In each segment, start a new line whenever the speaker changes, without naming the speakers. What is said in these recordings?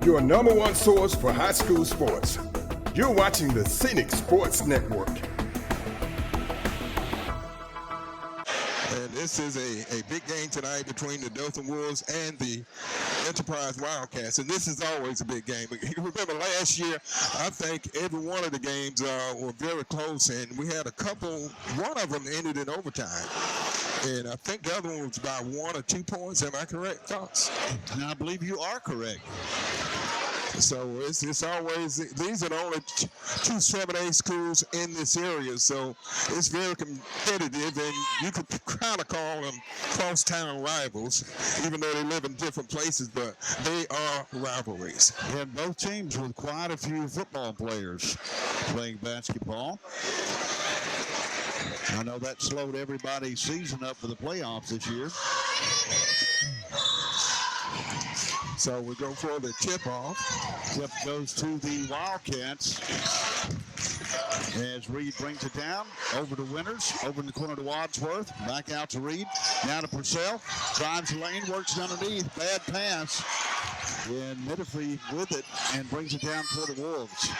your number one source for high school sports. You're watching the Scenic Sports Network.
And this is a big game tonight between the Dothan Wolves and the Enterprise Wildcats. And this is always a big game. Remember last year, I think every one of the games were very close, and we had a couple, one of them ended in overtime. And I think the other one was by 1 or 2 points. Am I correct, Fox?
And I believe you are correct.
So it's always, these are the only two 7A schools in this area, so it's very competitive, and you could kind of call them cross-town rivals, even though they live in different places, but they are rivalries.
And both teams with quite a few football players playing basketball. I know that slowed everybody's season up for the playoffs this year.
So we go for the tip-off.
Tip goes to the Wildcats as Reed brings it down over to Winters, over in the corner to Wadsworth, back out to Reed, now to Purcell, drives the lane, works underneath, bad pass, and Menifee with it and brings it down for the Wolves.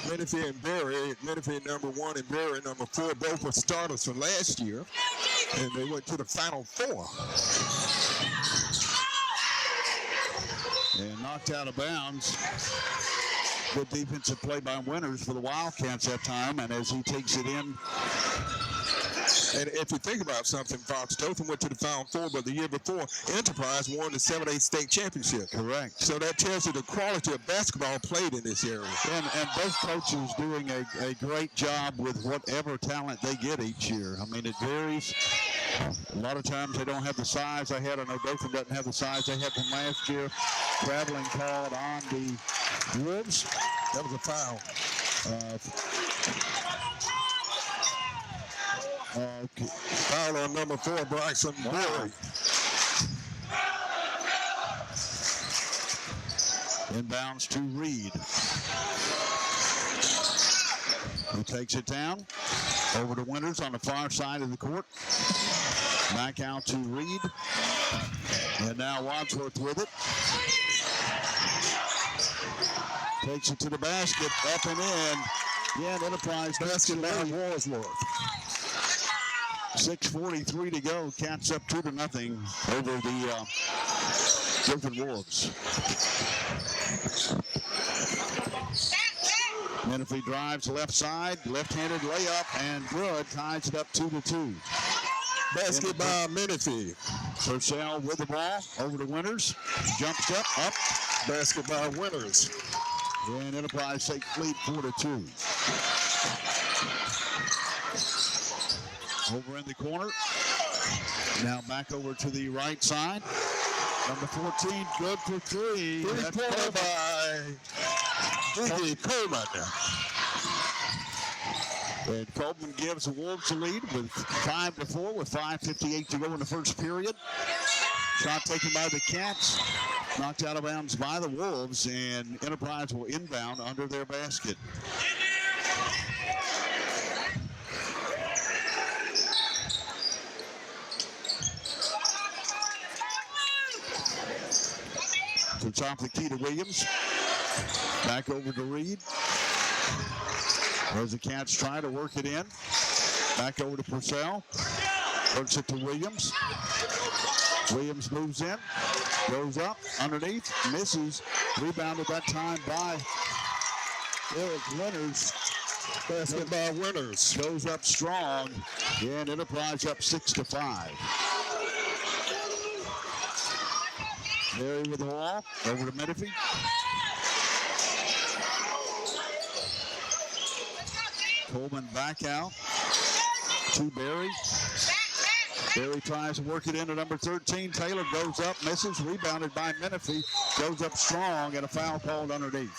Menifee and Berry, Menifee number 1 and Berry number 4, both were starters from last year, and they went to the Final Four.
And knocked out of bounds. Good defensive play by Winters for the Wildcats that time, and as he takes it in.
And if you think about something, Fox, Dothan went to the Final Four, but the year before, Enterprise won the 7A state championship.
Correct.
So that tells you the quality of basketball played in this area.
And both coaches doing a great job with whatever talent they get each year. I mean, it varies. A lot of times they don't have the size they had. I know Dothan doesn't have the size they had from last year. Traveling called on the Wolves.
That was a foul.
Okay.
Foul on number 4, Bryson Berry.
Inbounds to Reed. He takes it down. Over to Winters on the far side of the court. Back out to Reed. And now Wadsworth with it. Takes it to the basket, up and in. Yeah, Enterprise
basket by Wadsworth.
6:43 to go. Cats up 2-0 over the Dothan Wolves. Menifee drives left side, left-handed layup, and good. Ties it up 2-2.
Basket by Menifee.
Purcell with the ball, over to Winters. Jump step, up.
Basket by Winters.
And Enterprise take lead 4-2. Over in the corner. Now back over to the right side. Number 14, good for 3.
Three-pointer by J.D. Coleman.
And Coleman gives the Wolves the lead with 5-4 with 5:58 to go in the first period. Shot taken by the Cats. Knocked out of bounds by the Wolves, and Enterprise will inbound under their basket. To top the key to Williams. Back over to Reed. As the Cats try to work it in. Back over to Purcell. Works it to Williams. Williams moves in. Goes up underneath. Misses. Rebounded that time by Eric Winters.
Basket by Winters.
Goes up strong. And Enterprise up 6-5. Berry with the ball. Over to Menifee. Coleman back out to Berry. Berry tries to work it into number 13. Taylor goes up, misses, rebounded by Menifee. Goes up strong, and a foul called underneath.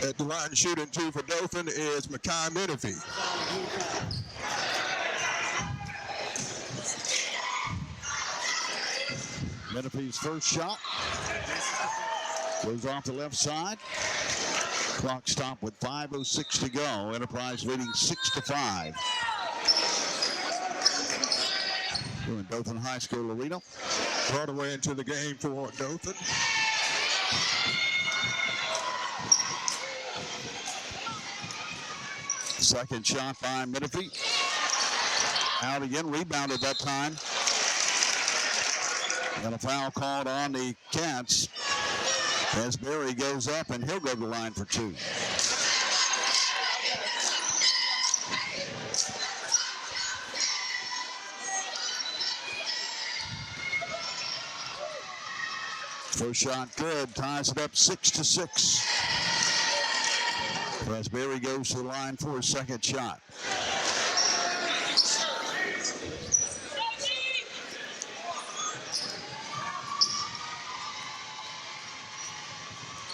At the line shooting 2 for Dothan is Makai Menifee.
Menifee's first shot goes off the left side. Clock stopped with 5:06 to go. Enterprise leading 6-5. Here in Dothan High School Arena.
Brought away into the game for Dothan.
Second shot by Menifee. Out again, rebounded that time. And a foul called on the Cats as Berry goes up, and he'll go to the line for two. First shot good, ties it up 6-6. As Berry goes to the line for his second shot.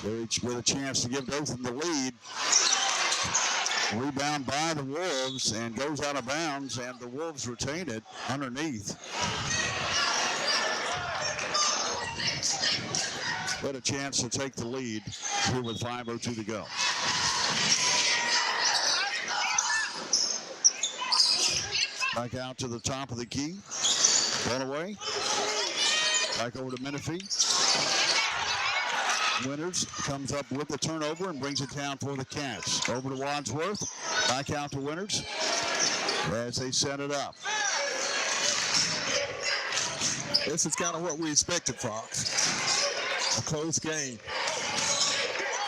Berry with a chance to give Dothan the lead. Rebound by the Wolves and goes out of bounds, and the Wolves retain it underneath. But a chance to take the lead here with 5:02 to go. Back out to the top of the key. Ball away. Back over to Menifee. Winters comes up with the turnover and brings it down for the Cats. Over to Wadsworth. Back out to Winters as they set it up.
This is kind of what we expected, Fox. A close game.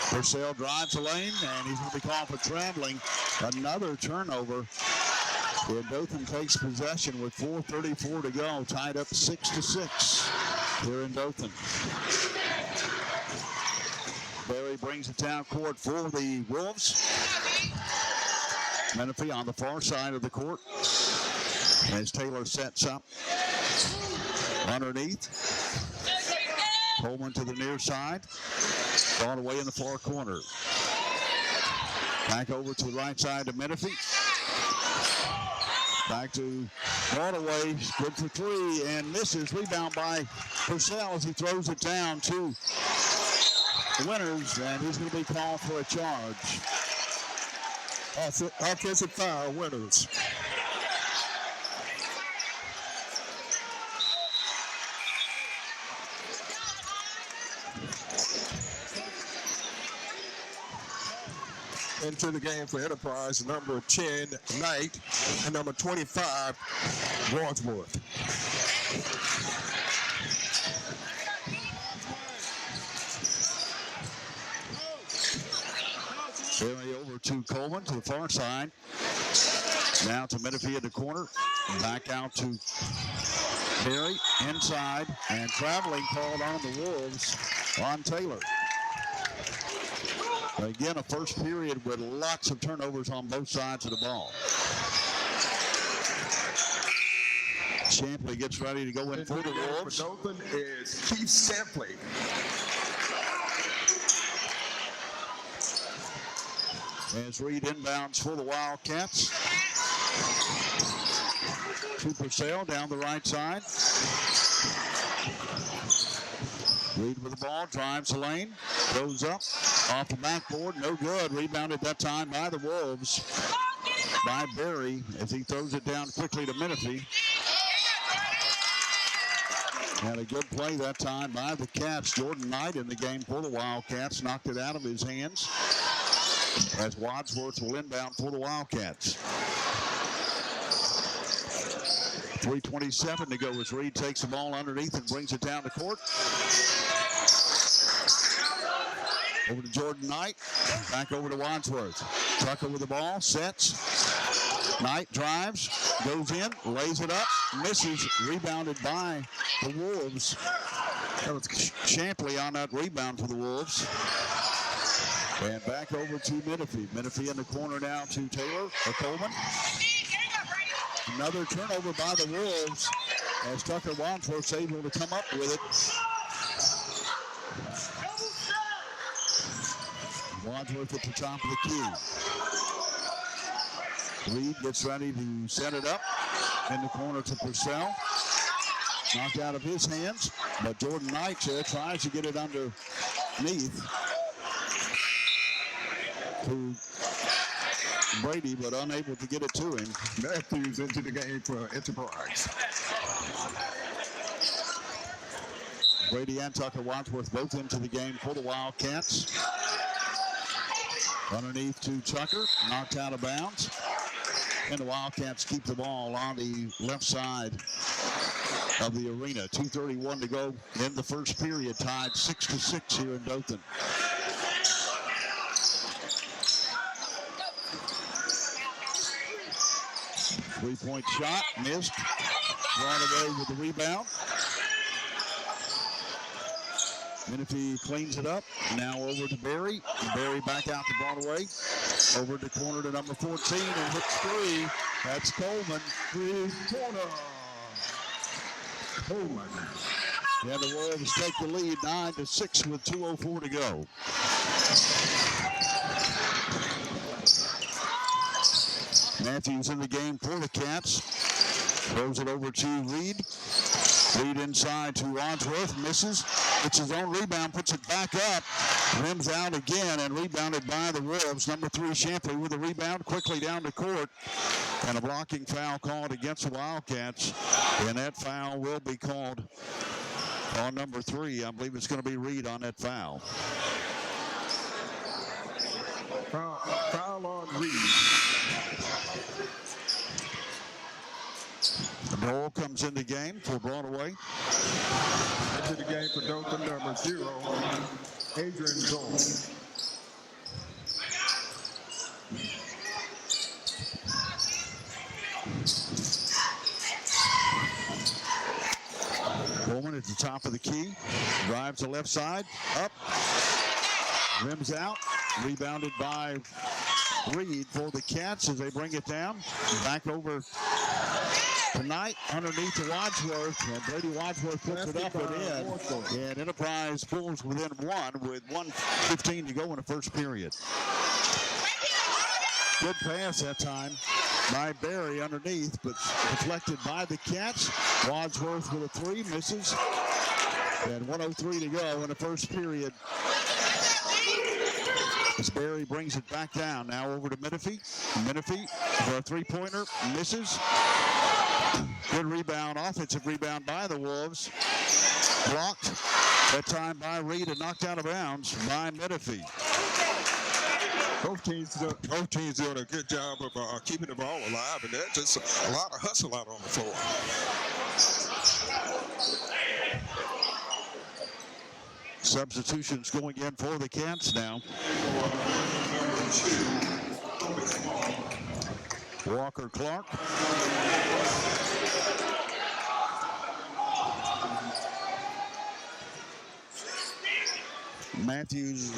Purcell drives the lane, and he's going to be called for traveling. Another turnover. And Dothan takes possession with 4:34 to go, tied up 6-6 here in Dothan. Berry brings it down court for the Wolves. Menifee on the far side of the court as Taylor sets up underneath. Coleman to the near side. Ball away in the far corner. Back over to the right side to Menifee. Back to Broadway, good for three, and misses. Rebound by Purcell as he throws it down to Winters, and he's going to be called for a charge.
Offensive foul, Winters. Into the game for Enterprise, number 10, Knight, and number 25, Wadsworth.
Berry over to Coleman to the far side. Now to Menifee in the corner. Back out to Berry inside, and traveling called on the Wolves on Taylor. Again, a first period with lots of turnovers on both sides of the ball. Shapley gets ready to go in for the Wolves.
Dothan is Keith Shapley.
As Reed inbounds for the Wildcats. To Purcell down the right side. Reed with the ball, drives the lane, goes up, off the backboard, no good. Rebounded that time by the Wolves, by Berry, as he throws it down quickly to Menifee. And a good play that time by the Cats. Jordan Knight in the game for the Wildcats, knocked it out of his hands, as Wadsworth will inbound for the Wildcats. 3:27 to go as Reed takes the ball underneath and brings it down the court. Over to Jordan Knight. Back over to Wadsworth. Tucker with the ball. Sets. Knight drives. Goes in. Lays it up. Misses. Rebounded by the Wolves. That was Shapley on that rebound for the Wolves. And back over to Menifee. Menifee in the corner now to Taylor or Coleman. Another turnover by the Wolves as Tucker Wadsworth's able to come up with it. Wadsworth at the top of the key. Reed gets ready to set it up in the corner to Purcell. Knocked out of his hands, but Jordan Knight tries to get it underneath. to Brady, but unable to get it to him.
Matthews into the game for Enterprise.
Brady and Tucker Wadsworth both into the game for the Wildcats. Underneath to Tucker, knocked out of bounds. And the Wildcats keep the ball on the left side of the arena. 2:31 to go in the first period, tied 6-6 here in Dothan. Three-point shot, missed. Drawn away with the rebound. Menifee cleans it up. Now over to Berry. Berry back out to Broadway. Over to corner to number 14 and hits three. That's Coleman.
Three-pointer. Coleman.
Yeah, the Wolves take the lead 9-6 with 2:04 to go. Matthews in the game for the Cats. Throws it over to Reed. Reed inside to Wadsworth. Misses. Gets his own rebound. Puts it back up. Rims out again and rebounded by the Wolves. Number 3, Shampoo with a rebound. Quickly down to court. And a blocking foul called against the Wildcats. And that foul will be called on number 3. I believe it's going to be Reed on that foul.
Foul on Reed.
Dole comes in the game for Broadway.
Into the game for Dothan, number 0, Adrian Dole.
Coleman at the top of the key. Drives the left side. Up. Rims out. Rebounded by Reed for the Cats as they bring it down. Back over tonight underneath to Wadsworth. And Brady Wadsworth puts it up and in. And Enterprise pulls within 1 with 1:15 to go in the first period. Good pass that time by Berry underneath, but deflected by the Cats. Wadsworth with a 3, misses. And 1:03 to go in the first period. As Berry brings it back down. Now over to Menifee. Menifee for a 3-pointer. Misses. Good rebound. Offensive rebound by the Wolves. Blocked. That time by Reed and knocked out of bounds by Menifee.
Both teams doing a good job of keeping the ball alive, and that's just a lot of hustle out on the floor.
Substitutions going in for the Cats now. Walker Clark. Matthews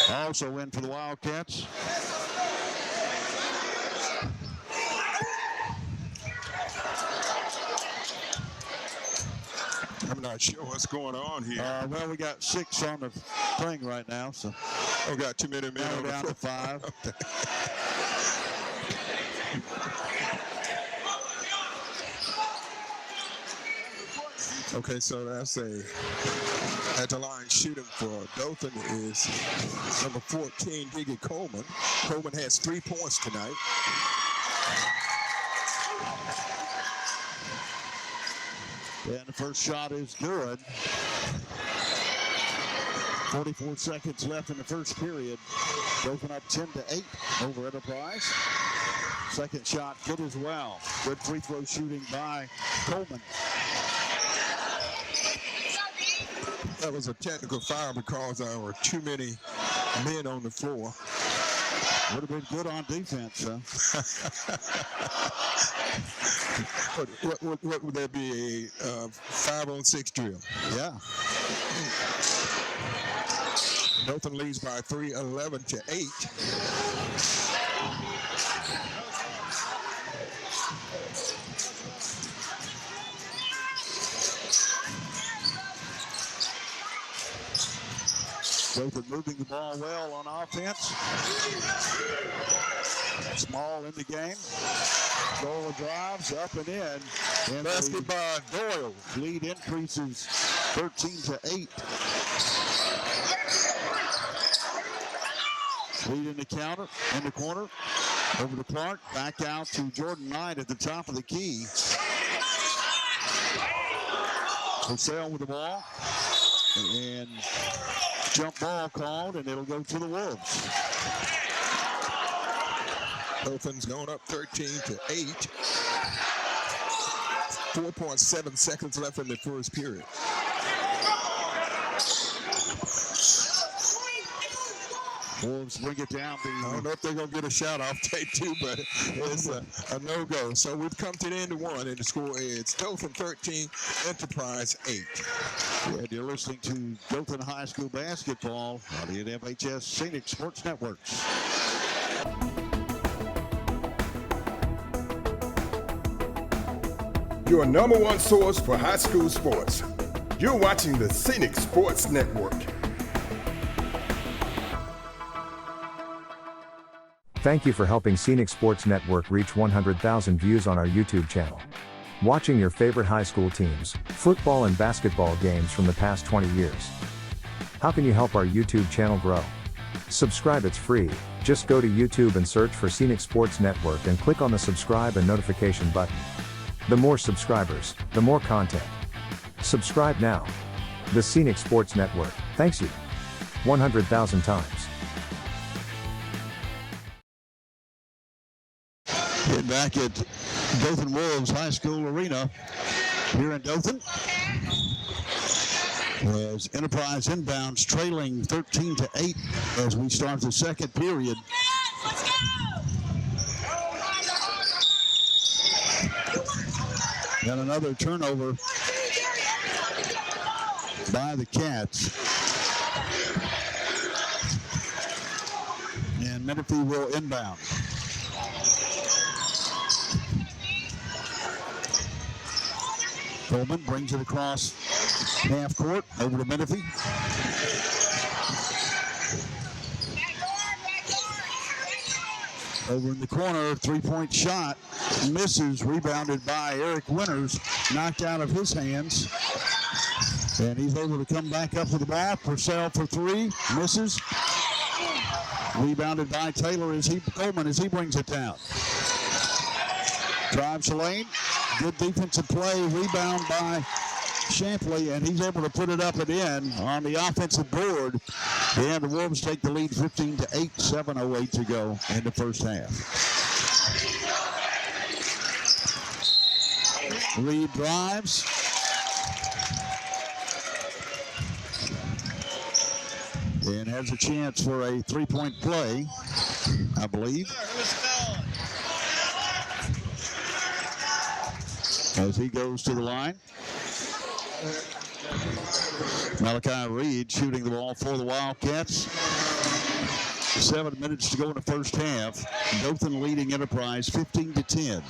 also in for the Wildcats.
I'm not sure what's going on here.
Well, we got 6 on the thing right now, so.
Oh, got too many men on the
down to
floor.
5.
Okay, so that's at the line shooting for Dothan is number 14, Diggy Coleman. Coleman has 3 points tonight.
And the first shot is good. 44 seconds left in the first period. Dothan up 10-8 over Enterprise. Second shot good as well. Good free throw shooting by Coleman.
That was a technical foul because there were too many men on the floor.
Would have been good on defense, huh?
What would that be, a 5-on-6 drill?
Yeah.
Dothan leads by 3, 11-8.
Dothan moving the ball well on offense. Small in the game. Doyle drives up and in. And
basket by Doyle.
Lead increases 13-8. Reed in the counter, in the corner, over to Clark, back out to Jordan Knight at the top of the key. Purcell with the ball, and jump ball called, and it'll go to the Wolves.
Dothan's going up 13-8. 4.7 seconds left in the first period.
Wolves bring it down.
I don't know if they're going to get a shot off take two, but it's a no-go. So we've come to the end of one, and the score is Dothan 13, Enterprise 8.
And you're listening to Dothan High School basketball on the FHS Scenic Sports Networks.
Your number one source for high school sports. You're watching the Scenic Sports Network.
Thank you for helping Scenic Sports Network reach 100,000 views on our YouTube channel. Watching your favorite high school teams, football and basketball games from the past 20 years. How can you help our YouTube channel grow? Subscribe, it's free. Just go to YouTube and search for Scenic Sports Network and click on the subscribe and notification button. The more subscribers, the more content. Subscribe now. The Scenic Sports Network, thanks you. 100,000 times.
Getting back at Dothan Wolves High School Arena here in Dothan. As Enterprise inbounds trailing 13-8 as we start the second period. And another turnover by the Cats. And Menifee will inbound. Coleman brings it across half court over to Menifee. Over in the corner, three-point shot misses, rebounded by Eric Winters, knocked out of his hands. And he's able to come back up with the ball. Purcell for three, misses. Rebounded by Taylor Coleman as he brings it down. Drives the lane. Good defensive play, rebound by Shamply, and he's able to put it up and in on the offensive board. And the Wolves take the lead 15-8, 7:08 to go in the first half. Reed drives. And has a chance for a three-point play, I believe. As he goes to the line. Malachi Reed shooting the ball for the Wildcats. 7 minutes to go in the first half. Dothan leading Enterprise 15-10.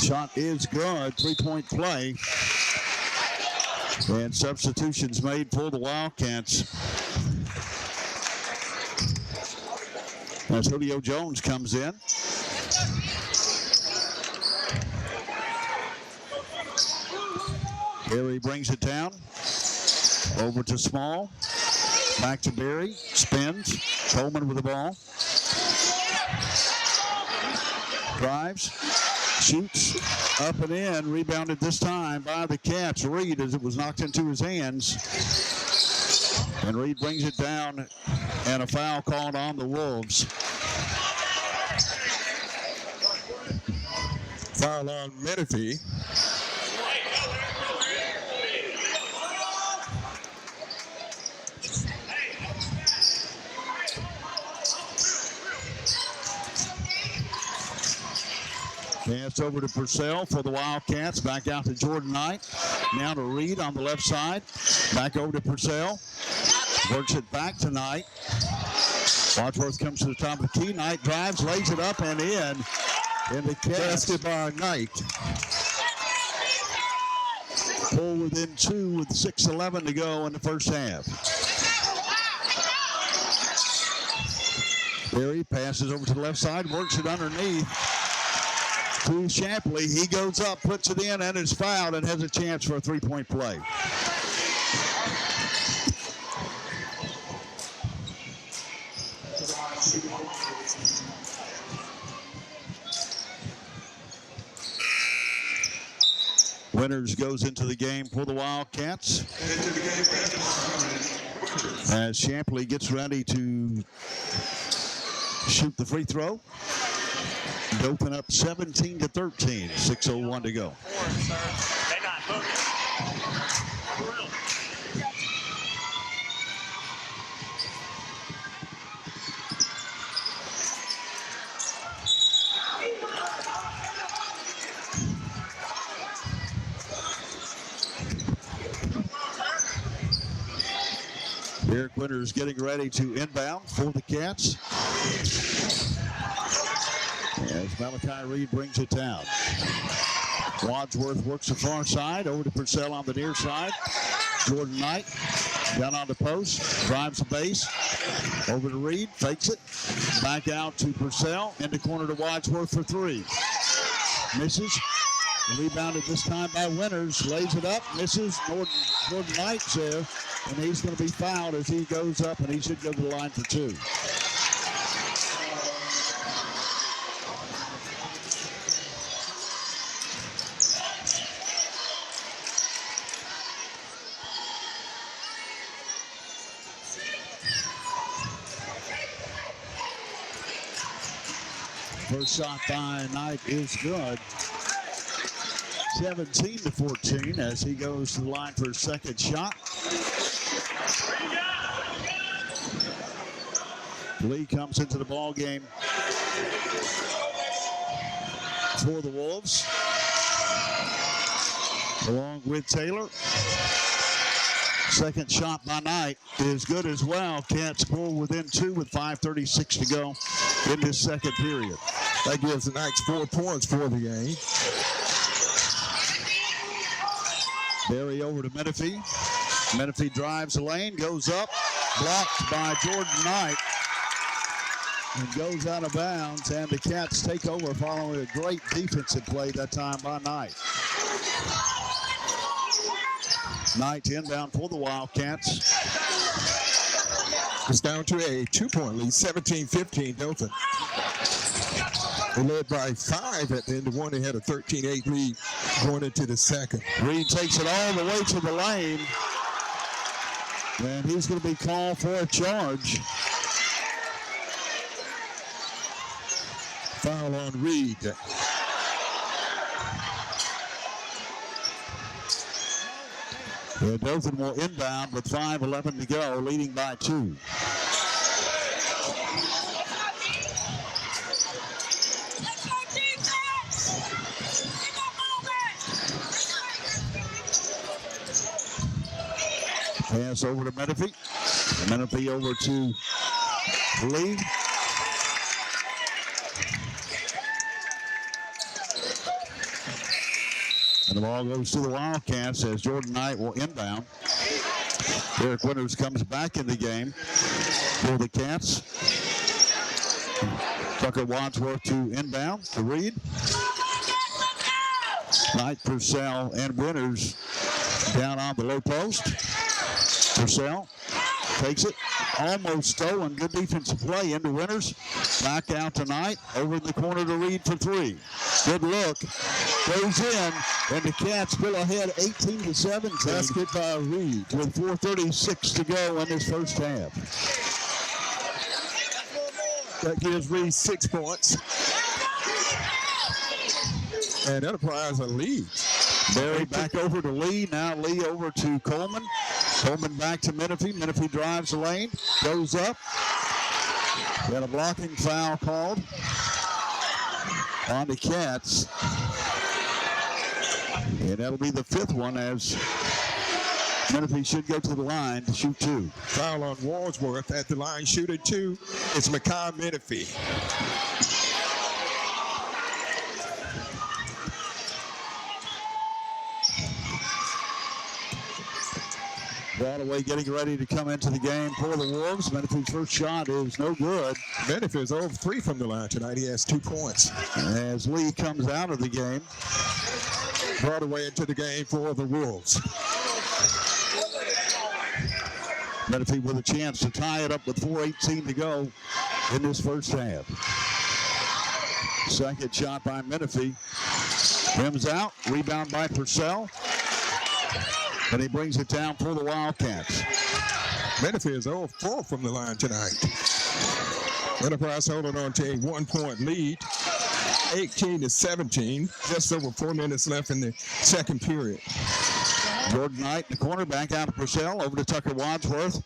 Shot is good. Three-point play. And substitutions made for the Wildcats. As Julio Jones comes in. Berry brings it down. Over to Small. Back to Berry. Spins. Coleman with the ball. Drives. Shoots. Up and in. Rebounded this time by the Cats. Reed as it was knocked into his hands. And Reed brings it down. And a foul called on the Wolves.
Foul on Menifee.
Pass over to Purcell for the Wildcats. Back out to Jordan Knight. Now to Reed on the left side. Back over to Purcell. Works it back to Knight. Wadsworth comes to the top of the key. Knight drives, lays it up and in. And the basket by Knight. Pull within two with 6:11 to go in the first half. Berry passes over to the left side, works it underneath to Shapley. He goes up, puts it in, and is fouled and has a chance for a three-point play. Winters goes into the game for the Wildcats. As Shapley gets ready to shoot the free throw. Dothan up 17-13, 6:01 to go. Derek Winters getting ready to inbound for the Cats. As Malachi Reed brings it down. Wadsworth works the far side, over to Purcell on the near side. Jordan Knight down on the post, drives the base, over to Reed, fakes it, back out to Purcell, into corner to Wadsworth for three. Misses, rebounded this time by Winters, lays it up, misses. Jordan Knight's there, and he's going to be fouled as he goes up, and he should go to the line for two. First shot by Knight is good. 17-14 as he goes to the line for his second shot. Lee comes into the ball game for the Wolves, along with Taylor. Second shot by Knight is good as well. Can't score within two with 5:36 to go in this second period.
That gives the Knights 4 points for the game.
Berry over to Menifee. Menifee drives the lane, goes up, blocked by Jordan Knight, and goes out of bounds, and the Cats take over following a great defensive play that time by Knight. Knight inbound for the Wildcats.
It's down to a 2-point lead, 17-15 Dothan. They led by 5 at the end of one. They had a 13-8 lead going into the second.
Reed takes it all the way to the lane, and he's going to be called for a charge.
Foul on Reed.
Dothan will inbound with 5:11 to go, leading by 2. Pass over to Menifee. Menifee over to Lee. And the ball goes to the Wildcats as Jordan Knight will inbound. Derek Winters comes back in the game for the Cats. Tucker Wadsworth to inbound to Reed. Knight, Purcell, and Winters down on the low post. Purcell takes it, almost stolen. Good defensive play into Winters. Back out tonight, over in the corner to Reed for three. Good look, goes in, and the Cats pull ahead 18-17.
Basket by Reed
with 4:36 to go in this first half.
That gives Reed 6 points. And Enterprise a lead.
Berry back over to Lee. Now Lee over to Coleman. Coleman back to Menifee. Menifee drives the lane, goes up. Got a blocking foul called on the Cats. And that'll be the 5th one as Menifee should go to the line to shoot 2.
Foul on Wadsworth at the line, shooting 2. It's Makai Menifee.
Broadway getting ready to come into the game for the Wolves. Menifee's first shot is no good.
Menifee is over 3 from the line tonight. He has 2 points.
As Lee comes out of the game.
Broadway into the game for the Wolves.
Menifee with a chance to tie it up with 4:18 to go in this first half. Second shot by Menifee Rims out, rebound by Purcell. And he brings it down for the Wildcats.
Menifee is 0-4 from the line tonight. Enterprise holding on to a 1-point lead, 18-17. Just over 4 minutes left in the second period.
Jordan Knight in the corner, back out of Purcell, over to Tucker Wadsworth.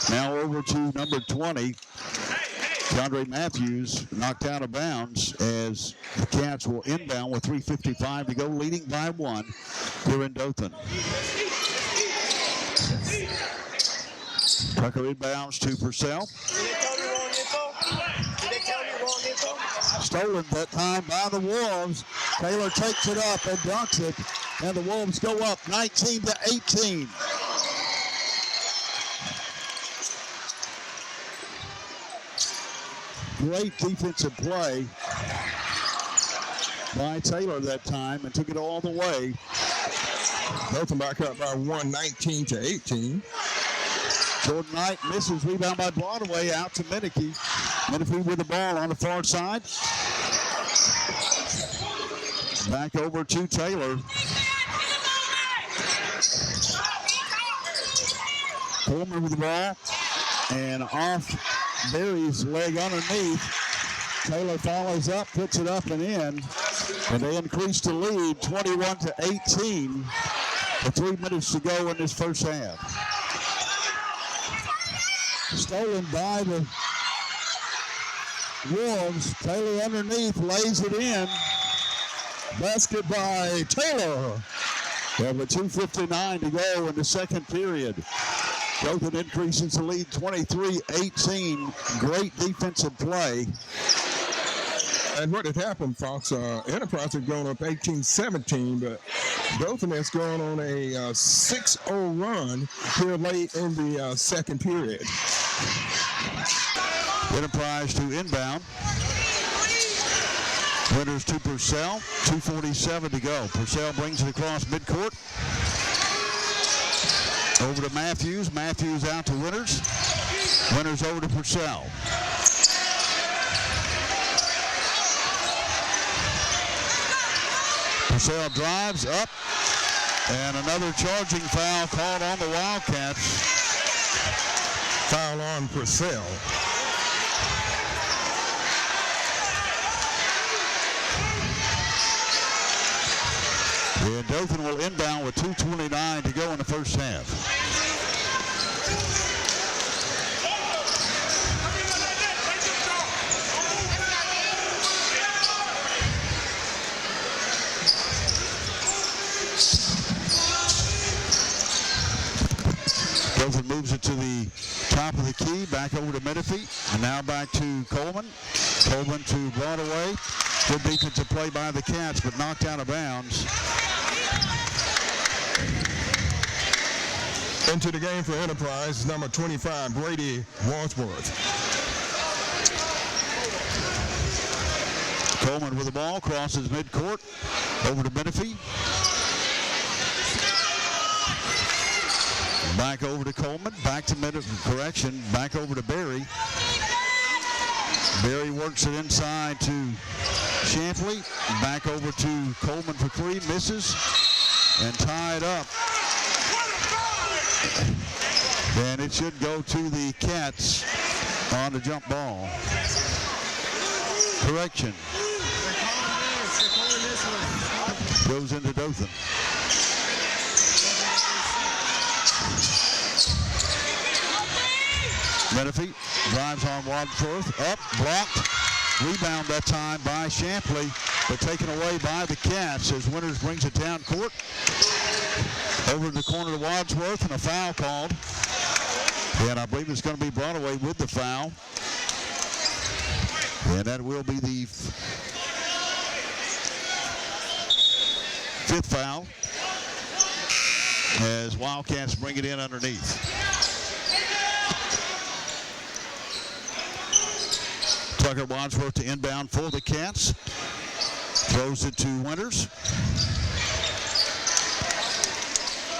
Now over to number 20, DeAndre Matthews, knocked out of bounds as the Cats will inbound with 3:55 to go, leading by 1 here in Dothan. Tucker inbounds to Purcell. Stolen that time by the Wolves. Taylor takes it up and dunks it, and the Wolves go up 19-18. Great defensive play by Taylor that time and took it all the way.
Dothan back up by 1, 19-18.
Jordan Knight misses, rebound by Broadway, out to Menifee. Menifee with the ball on the far side. Back over to Taylor. Coleman with the ball, and off Berry's leg underneath. Taylor follows up, puts it up and in, and they increase the lead 21-18 with 3 minutes to go in this first half. Stolen by the Wolves. Taylor underneath, lays it in. Basket by Taylor. Yeah, with 2:59 to go in the second period. Dothan increases the lead 23-18. Great defensive play.
And what had happened, Fox, Enterprise had gone up 18-17, but Dothan has gone on a 6-0 run here late in the second period.
Enterprise to inbound. Winters to Purcell, 2:47 to go. Purcell brings it across midcourt. Over to Matthews. Matthews out to Winters. Winters over to Purcell. Purcell drives up, and another charging foul called on the Wildcats.
Foul on Purcell.
And Dothan will inbound with 2:29 to go in the first half. Dothan moves it to the top of the key, back over to Menifee, and now back to Coleman. Coleman to Broadway. Good defensive play by the Cats, but knocked out of bounds.
Into the game for Enterprise, number 25, Brady Wadsworth.
Coleman with the ball, crosses midcourt, over to Menifee. Back over to Coleman, back to correction, back over to Berry. Berry works it inside to Shamply, back over to Coleman for 3, misses, and tied up. And it should go to the Cats on the jump ball. Correction. Goes into Dothan. Menifee drives on Wadsworth, up, blocked. Rebound that time by Shamply, but taken away by the Cats as Winters brings it down court. Over in the corner to Wadsworth, and a foul called. And I believe it's going to be Broadway with the foul. And that will be the 5th foul as Wildcats bring it in underneath. Tucker Wadsworth to inbound for the Cats. Throws it to Winters.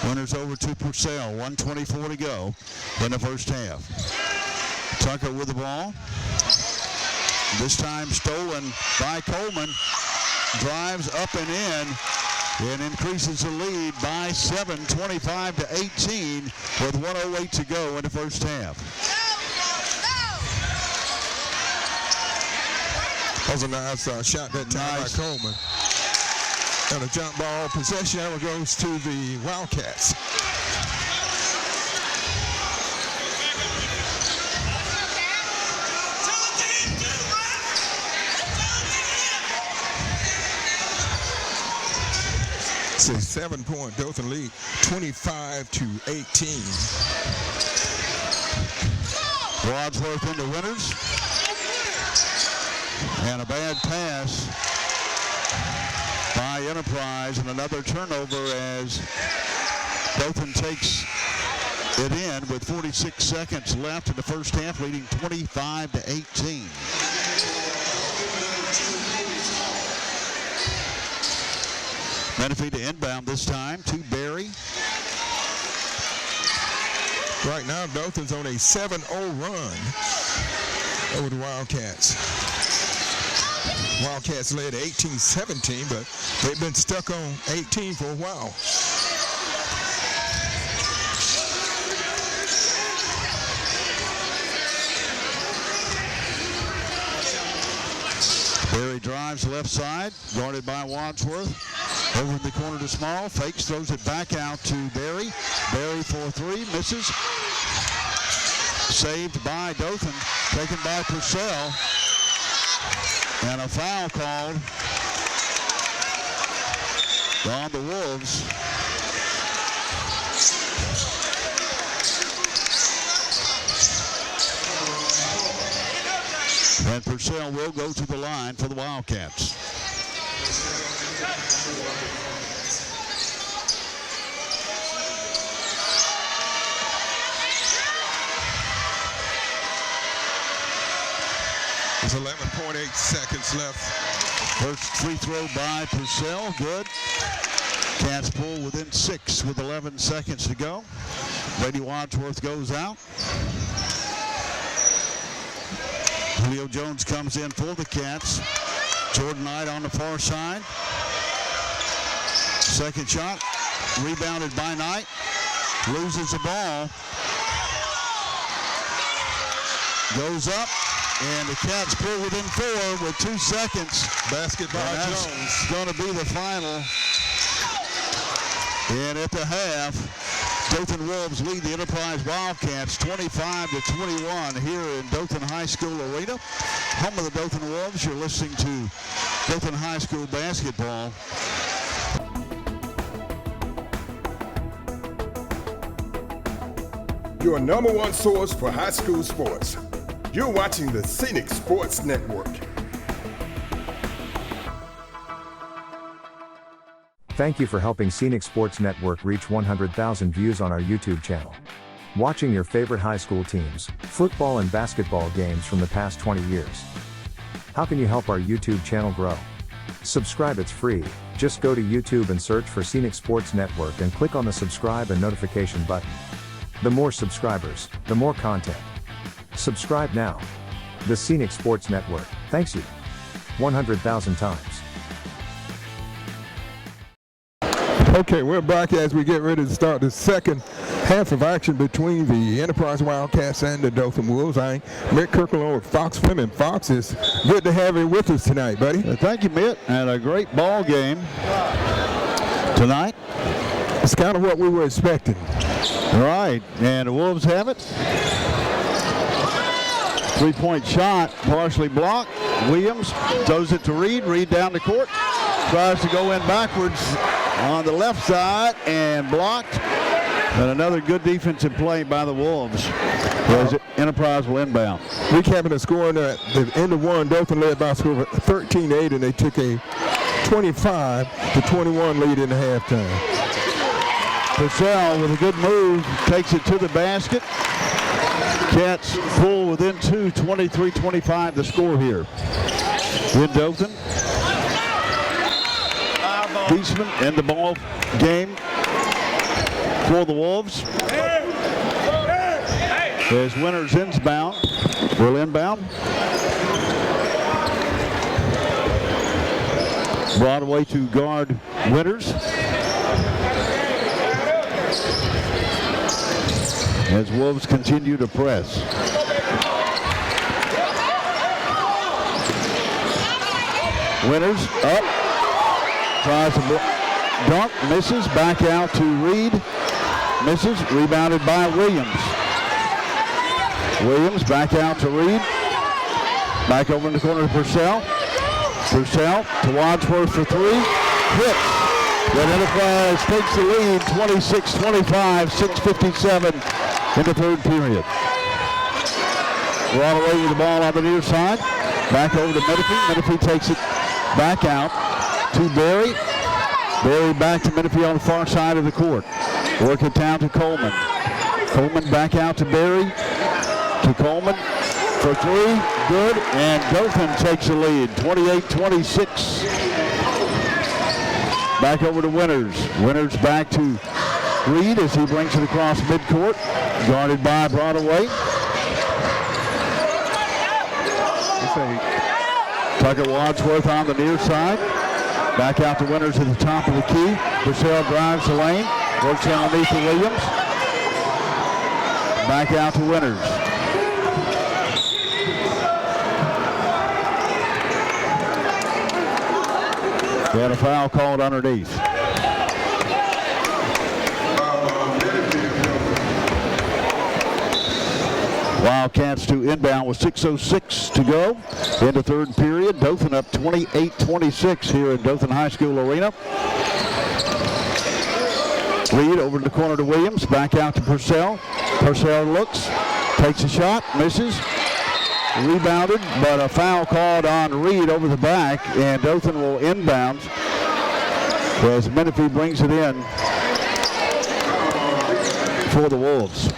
Winters over to Purcell. 1:24 to go in the first half. Tucker with the ball. This time stolen by Coleman. drives up and in and increases the lead by 7, 25-18 with 1:08 to go in the first half.
That was a nice shot that time by Coleman. And a jump ball possession arrow goes to the Wildcats. It's a 7-point Dothan lead, 25-18.
Wadsworth into Winters. And a bad pass by Enterprise, and another turnover as Dothan takes it in with 46 seconds left in the first half, leading 25-18. Menifee to inbound this time to Berry.
Right now, Dothan's on a 7-0 run over the Wildcats. Wildcats led 18-17, but they've been stuck on 18 for a while.
Berry drives left side, guarded by Wadsworth. Over in the corner to Small, fakes, throws it back out to Berry. Berry for three, misses. Saved by Dothan, taken by Purcell. And a foul called on the Wolves. And Purcell will go to the line for the Wildcats.
There's 11.8 seconds left.
First free throw by Purcell, good. Cats pull within 6 with 11 seconds to go. Brady Wadsworth goes out. Julio Jones comes in for the Cats. Jordan Knight on the far side. Second shot, rebounded by Knight. Loses the ball. Goes up. And the Cats pull within 4 with 2 seconds.
Basket by Jones.
That's going to be the final. And at the half, Dothan Wolves lead the Enterprise Wildcats 25-21 here in Dothan High School Arena. Home of the Dothan Wolves. You're listening to Dothan High School Basketball.
Your #1 source for high school sports. You're watching the Scenic Sports Network.
Thank you for helping Scenic Sports Network reach 100,000 views on our YouTube channel. Watching your favorite high school teams, football and basketball games from the past 20 years. How can you help our YouTube channel grow? Subscribe, it's free. Just go to YouTube and search for Scenic Sports Network and click on the subscribe and notification button. The more subscribers, the more content. Subscribe now. The Scenic Sports Network, thanks you. 100,000 times.
Okay, we're back as we get ready to start the second half of action between the Enterprise Wildcats and the Dothan Wolves. I'm Mick Kirkland with Fox Fleming. Fox, it's good to have you with us tonight, buddy.
Thank you, Mitt, and a great ball game tonight.
It's kind of what we were expecting.
Right, and the Wolves have it. 3-point shot, partially blocked. Williams throws it to Reed. Reed down the court. Tries to go in backwards on the left side and blocked. And another good defensive play by the Wolves. As Enterprise will inbound.
Recapping the score at the end of one, Dothan led by a score of 13-8, and they took a 25-21 lead in the halftime.
Purcell with a good move takes it to the basket. Cats pull within 2, 23-25 the score here. In Dothan. Beachman in the ball game for the Wolves. As Winters inbound, will inbound. Broadway to guard Winters. As Wolves continue to press. Winters up. Tries to dunk. Misses. Back out to Reed. Misses. Rebounded by Williams. Williams back out to Reed. Back over in the corner to Purcell. Purcell to Wadsworth for three. Hits. That Enterprise takes the lead, 26-25, 6:57 in the third period. Broadway with the ball on the near side. Back over to Menifee. Menifee takes it back out to Berry. Berry back to Menifee on the far side of the court. Work it down to Coleman. Coleman back out to Berry. To Coleman for three. Good. And Dothan takes the lead, 28-26. Back over to Winters. Winters back to Reed as he brings it across midcourt. Guarded by Broadway. Tucker Wadsworth on the near side. Back out to Winters at the top of the key. Purcell drives the lane. Works underneath to Williams. Back out to Winters. We had a foul called underneath. Wildcats to inbound with 6:06 to go in the third period. Dothan up 28-26 here in Dothan High School Arena. Reed over to the corner to Williams. Back out to Purcell. Purcell looks, takes a shot, misses. Rebounded, but a foul called on Reed over the back, and Dothan will inbound as Menifee brings it in for the Wolves.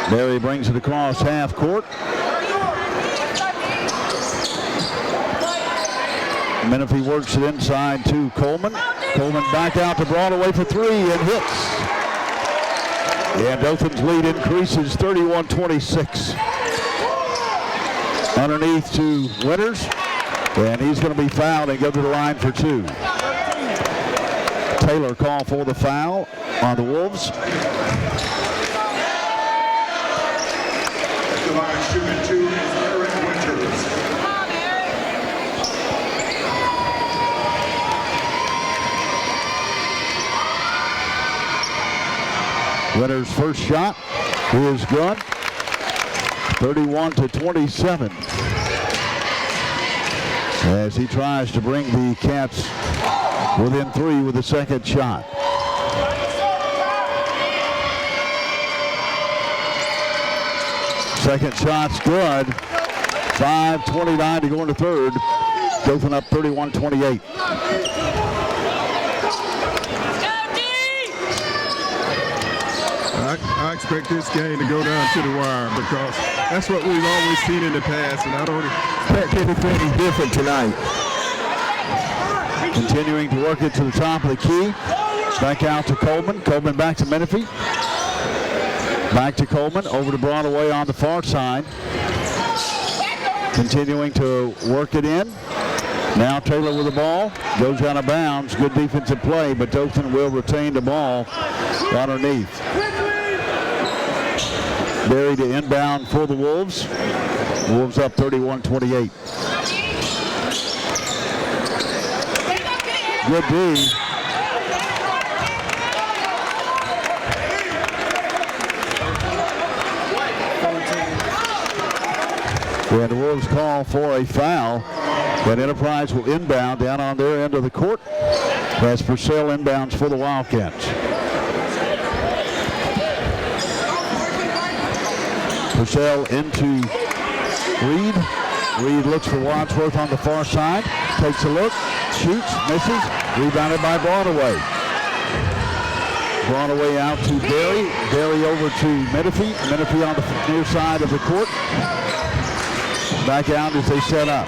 Berry brings it across half court. Menifee works it inside to Coleman. Coleman back out to Broadway for three and hits. And Dothan's lead increases 31-26. Underneath to Winters. And he's going to be fouled and go to the line for two. Taylor called for the foul on the Wolves.
At the line, shooting two, Eric Winters.
Winters' first shot is good. 31-27. As he tries to bring the Cats within three with the second shot. Second shot's good. 5:29 to go in the third. Dothan up 31-28.
I expect this game to go down to the wire because that's what we've always seen in the past, and I don't expect anything different tonight.
Continuing to work it to the top of the key. Back out to Coleman. Coleman back to Menifee. Back to Coleman. Over to Broadway on the far side. Continuing to work it in. Now Taylor with the ball. Goes out of bounds. Good defensive play, but Dothan will retain the ball underneath. Berry to inbound for the Wolves. Wolves up 31-28. Good D. And the Wolves call for a foul. But Enterprise will inbound down on their end of the court as Purcell inbounds for the Wildcats. Purcell into Reed. Reed looks for Wadsworth on the far side. Takes a look, shoots, misses. Rebounded by Broadway. Broadway out to Berry. Berry over to Menifee. Menifee on the near side of the court. Back out as they set up.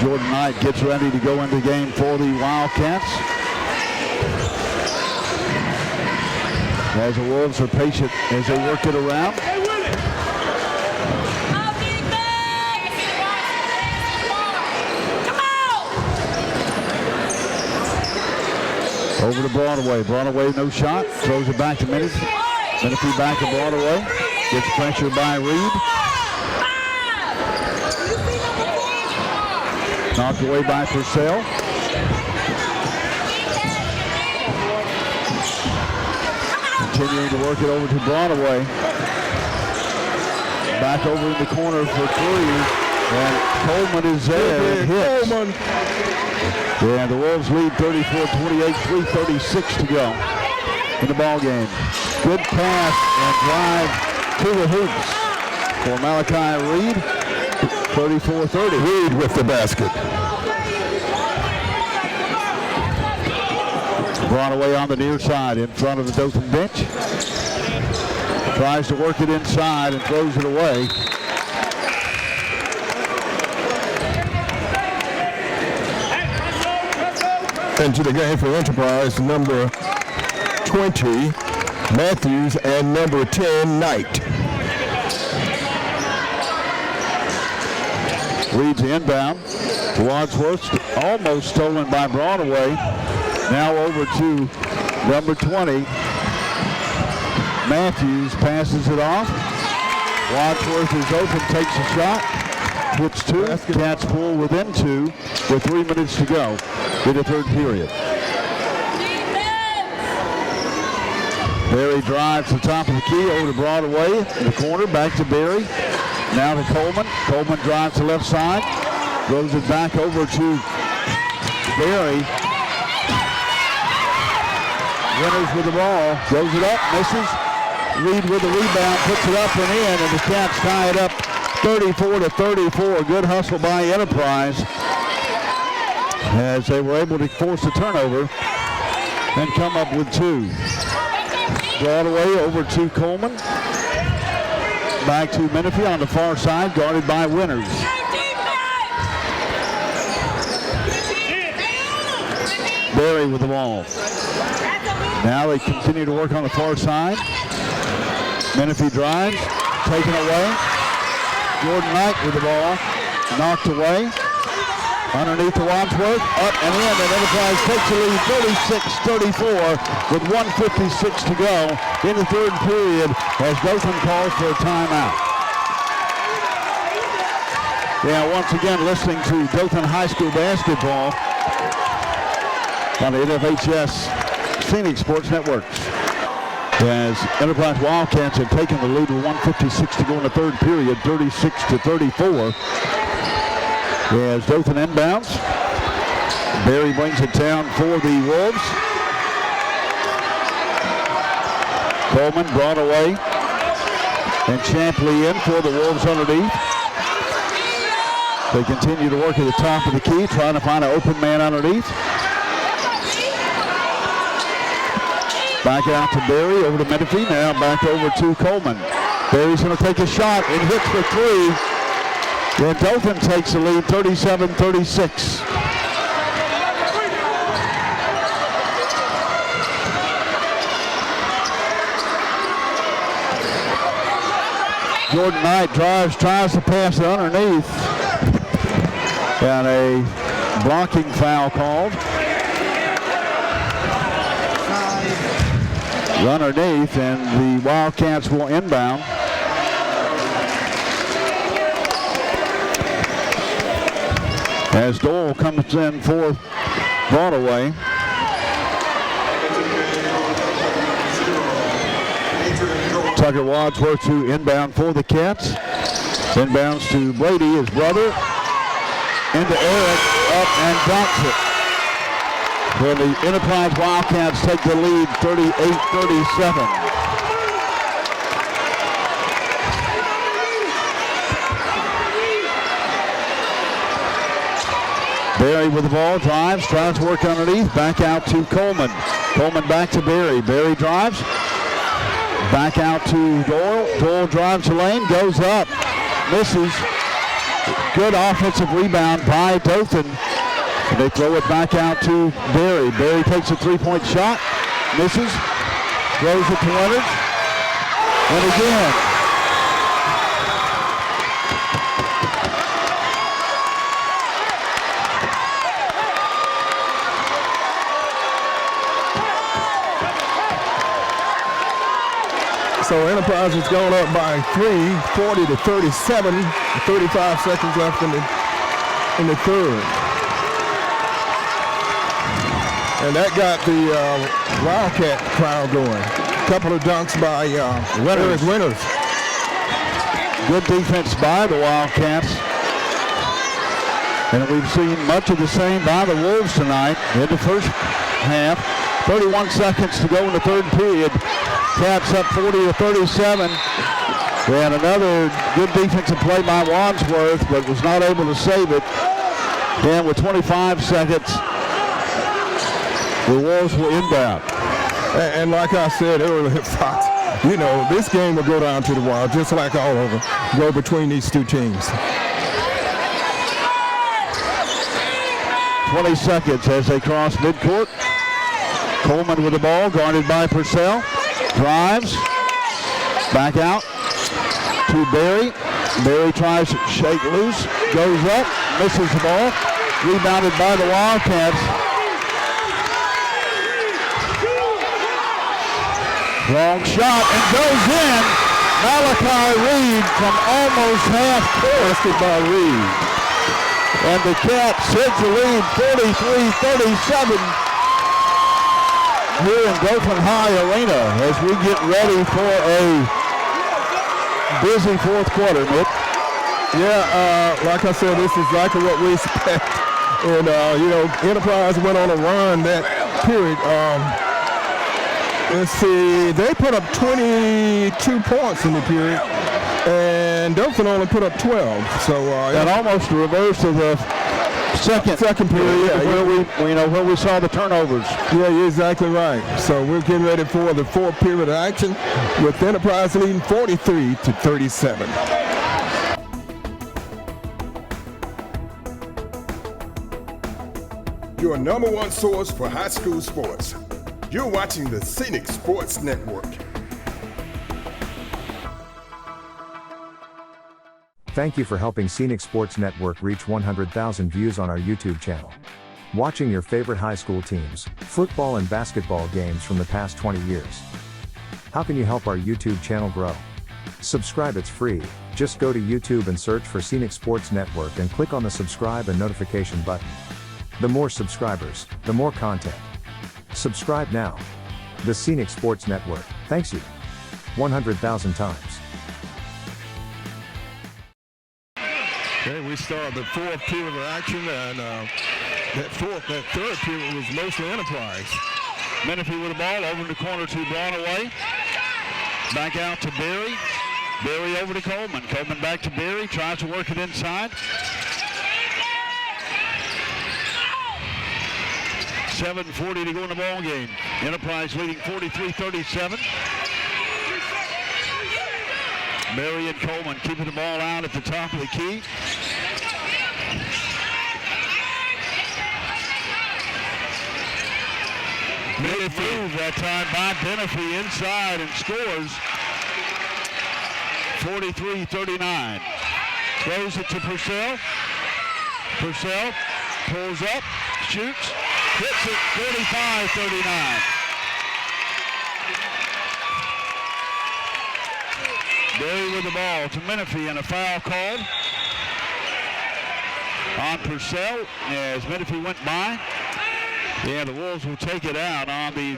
Jordan Knight gets ready to go into the game for the Wildcats. As the Wolves are patient as they work it around. Over to Broadway. Broadway, no shot. Throws it back to Menifee. Menifee back to Broadway. Gets pressure by Reed. Knocked away by Purcell. Continuing to work it over to Broadway. Back over in the corner for three. And Coleman is there. Hits. Yeah, the Wolves lead 34-28, 3:36 to go in the ball game. Good pass and drive to the hoops for Malachi Reed. 34-30.
Reed with the basket.
Broadway on the near side in front of the Dothan bench. Tries to work it inside and throws it away.
Into the game for Enterprise, number 20, Matthews, and number 10, Knight.
Reed's inbound. Wadsworth almost stolen by Broadway. Now over to number 20. Matthews passes it off. Wadsworth is open, takes a shot. Puts two. Cats pull within two with 3 minutes to go in the third period. Berry drives to the top of the key over to Broadway in the corner, back to Berry. Now to Coleman. Coleman drives to left side. Throws it back over to Berry. Winters with the ball. Throws it up, misses. Reed with the rebound, puts it up and in, and the Cats tie it up 34-34. Good hustle by Enterprise as they were able to force a turnover and come up with two. Broadway over to Coleman. Back to Menifee on the far side, guarded by Winters. Berry with the ball. Now they continue to work on the far side. Menifee drives, taken away. Jordan Knight with the ball, knocked away. Underneath to Wadsworth, up and in, and Enterprise takes the lead 36-34 with 1:56 to go in the third period as Dothan calls for a timeout. Yeah, once again listening to Dothan High School basketball on the NFHS Scenic Sports Network. As Enterprise Wildcats have taken the lead with 1:56 to go in the third period, 36-34. As Dothan inbounds. Berry brings it down for the Wolves. Coleman brought away. And Champley in for the Wolves underneath. They continue to work at the top of the key, trying to find an open man underneath. Back out to Berry, over to Menifee, now back over to Coleman. Berry's going to take a shot and hits for three. And Dothan takes the lead 37-36. Jordan Knight drives, tries to pass it underneath. And a blocking foul called. Underneath, and the Wildcats will inbound. As Dole comes in for Broadway. Tucker Wadsworth to inbound for the Cats. Inbounds to Brady, his brother. Into Eric, up and dunks it. Well, the Enterprise Wildcats take the lead 38-37. Berry with the ball, drives, tries to work underneath, back out to Coleman. Coleman back to Berry. Berry drives, back out to Doyle. Doyle drives the lane, goes up, misses. Good offensive rebound by Dothan. They throw it back out to Berry. Berry takes a three-point shot, misses, throws it to Leonard, and again.
So Enterprise has gone up by 3, 40-37. 35 seconds left in the third. And that got the Wildcat crowd going. A couple of dunks by Eric Winters.
Good defense by the Wildcats. And we've seen much of the same by the Wolves tonight in the first half. 31 seconds to go in the third period. Cats up 40-37. We had another good defensive play by Wadsworth, but was not able to save it. Then with 25 seconds, the Wolves will inbound.
And like I said earlier, Fox, you know, this game will go down to the wire, just like all of them, go between these two teams.
20 seconds as they cross midcourt. Coleman with the ball, guarded by Purcell. Drives, back out to Berry. Berry tries to shake loose, goes up, misses the ball. Rebounded by the Wildcats. Long shot and goes in. Malachi Reed from almost half court by Reed. And the Cats take the lead 43-37. Here in Dothan High Arena as we get ready for a busy fourth quarter, Nick.
Yeah, like I said, this is exactly what we expect. And, you know, Enterprise went on a run that period. Let's see, they put up 22 points in the period, and Dothan only put up 12. So
and almost the reverse of the second period, yeah, where we saw the turnovers.
Yeah, you're exactly right. So we're getting ready for the fourth period of action with Enterprise leading 43-37.
Your number one source for high school sports. You're watching the Scenic Sports Network.
Thank you for helping Scenic Sports Network reach 100,000 views on our YouTube channel. Watching your favorite high school teams, football and basketball games from the past 20 years. How can you help our YouTube channel grow? Subscribe, it's free. Just go to YouTube and search for Scenic Sports Network and click on the subscribe and notification button. The more subscribers, the more content. Subscribe now. The Scenic Sports Network, thanks you. 100,000 times.
Okay, we start the fourth period of action, and that third period was mostly Enterprise.
Menifee with the ball over in the corner to Broadway. Back out to Berry. Berry over to Coleman. Coleman back to Berry, tries to work it inside. 7:40 to go in the ball game. Enterprise leading 43-37. Berry and Coleman keeping the ball out at the top of the key. Made move that time by Menifee inside and scores 43-39. Throws it to Purcell. Purcell pulls up, shoots, hits it 45-39. Berry with the ball to Menifee and a foul called on Purcell as Menifee went by. Yeah, the Wolves will take it out on the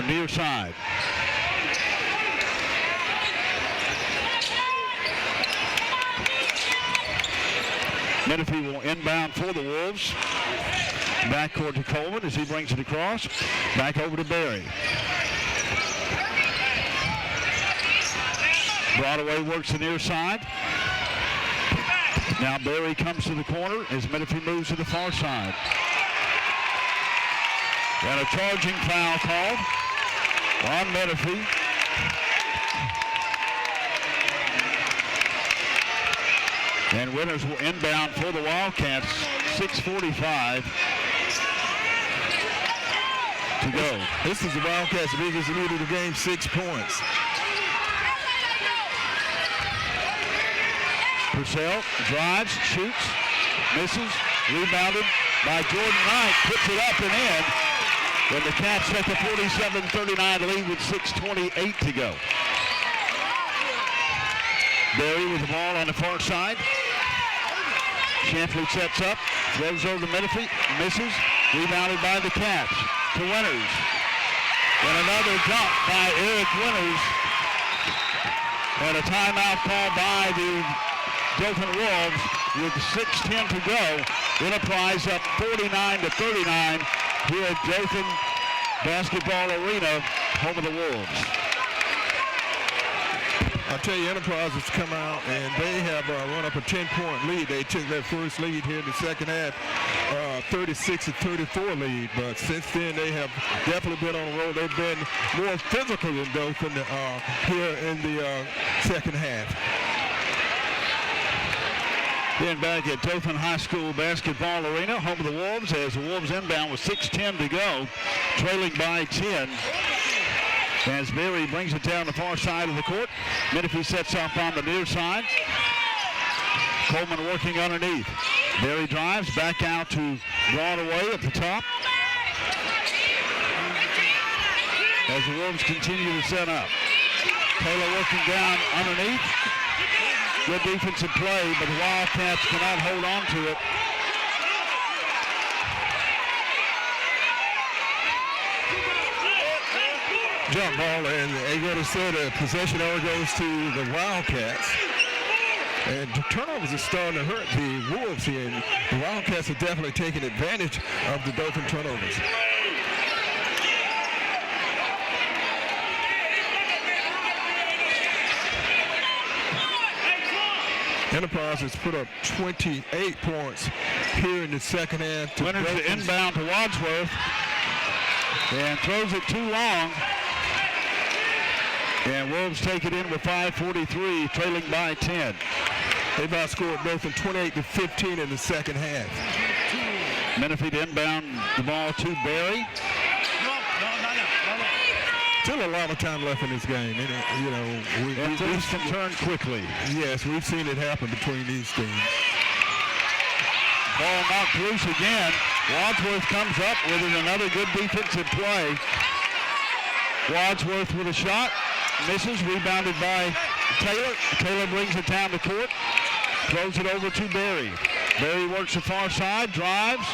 near side. Menifee will inbound for the Wolves. Backcourt to Coleman as he brings it across. Back over to Berry. Broadway works the near side. Now Berry comes to the corner as Menifee moves to the far side. And a charging foul called on Menifee. And Winters will inbound for the Wildcats. 6:45 to go.
This is the Wildcats' biggest lead of the game, 6 points.
Purcell drives, shoots, misses, rebounded by Jordan Knight, puts it up and in. When the Cats take a 47-39 lead with 6:28 to go. Berry with the ball on the far side. Shantley sets up, throws over to Menifee, misses, rebounded by the Cats to Winters. And another dunk by Eric Winters. And a timeout call by the Dothan Wolves with 6:10 to go. Enterprise up 49-39 here at Dothan Basketball Arena, home of the Wolves.
I'll tell you, Enterprise has come out and they have run up a 10-point lead. They took their first lead here in the second half, 36-34 lead. But since then, they have definitely been on the road. They've been more physical than Dothan here in the second half.
Then back at Dothan High School Basketball Arena, home of the Wolves, as the Wolves inbound with 6:10 to go, trailing by 10. As Berry brings it down the far side of the court. Menifee sets up on the near side. Coleman working underneath. Berry drives back out to Broadway at the top. As the Wolves continue to set up. Taylor working down underneath. Good defensive play, but the Wildcats cannot hold on to it.
Jump ball, and they go to say the possession order goes to the Wildcats. And the turnovers are starting to hurt the Wolves here. And the Wildcats are definitely taking advantage of the Dothan turnovers. Enterprise has put up 28 points here in the second half.
Winters to inbound to Wadsworth. And throws it too long. And Wolves take it in with 5:43, trailing by 10.
They've outscored Dothan 28-15 in the second half.
Menifee to inbound the ball to Berry.
Still a lot of time left in this game. And, you know,
things can turn quickly.
Yes, we've seen it happen between these teams.
Ball knocked loose again. Wadsworth comes up with it, another good defensive play. Wadsworth with a shot. Misses, rebounded by Taylor. Taylor brings it down the court. Throws it over to Berry. Berry works the far side, drives,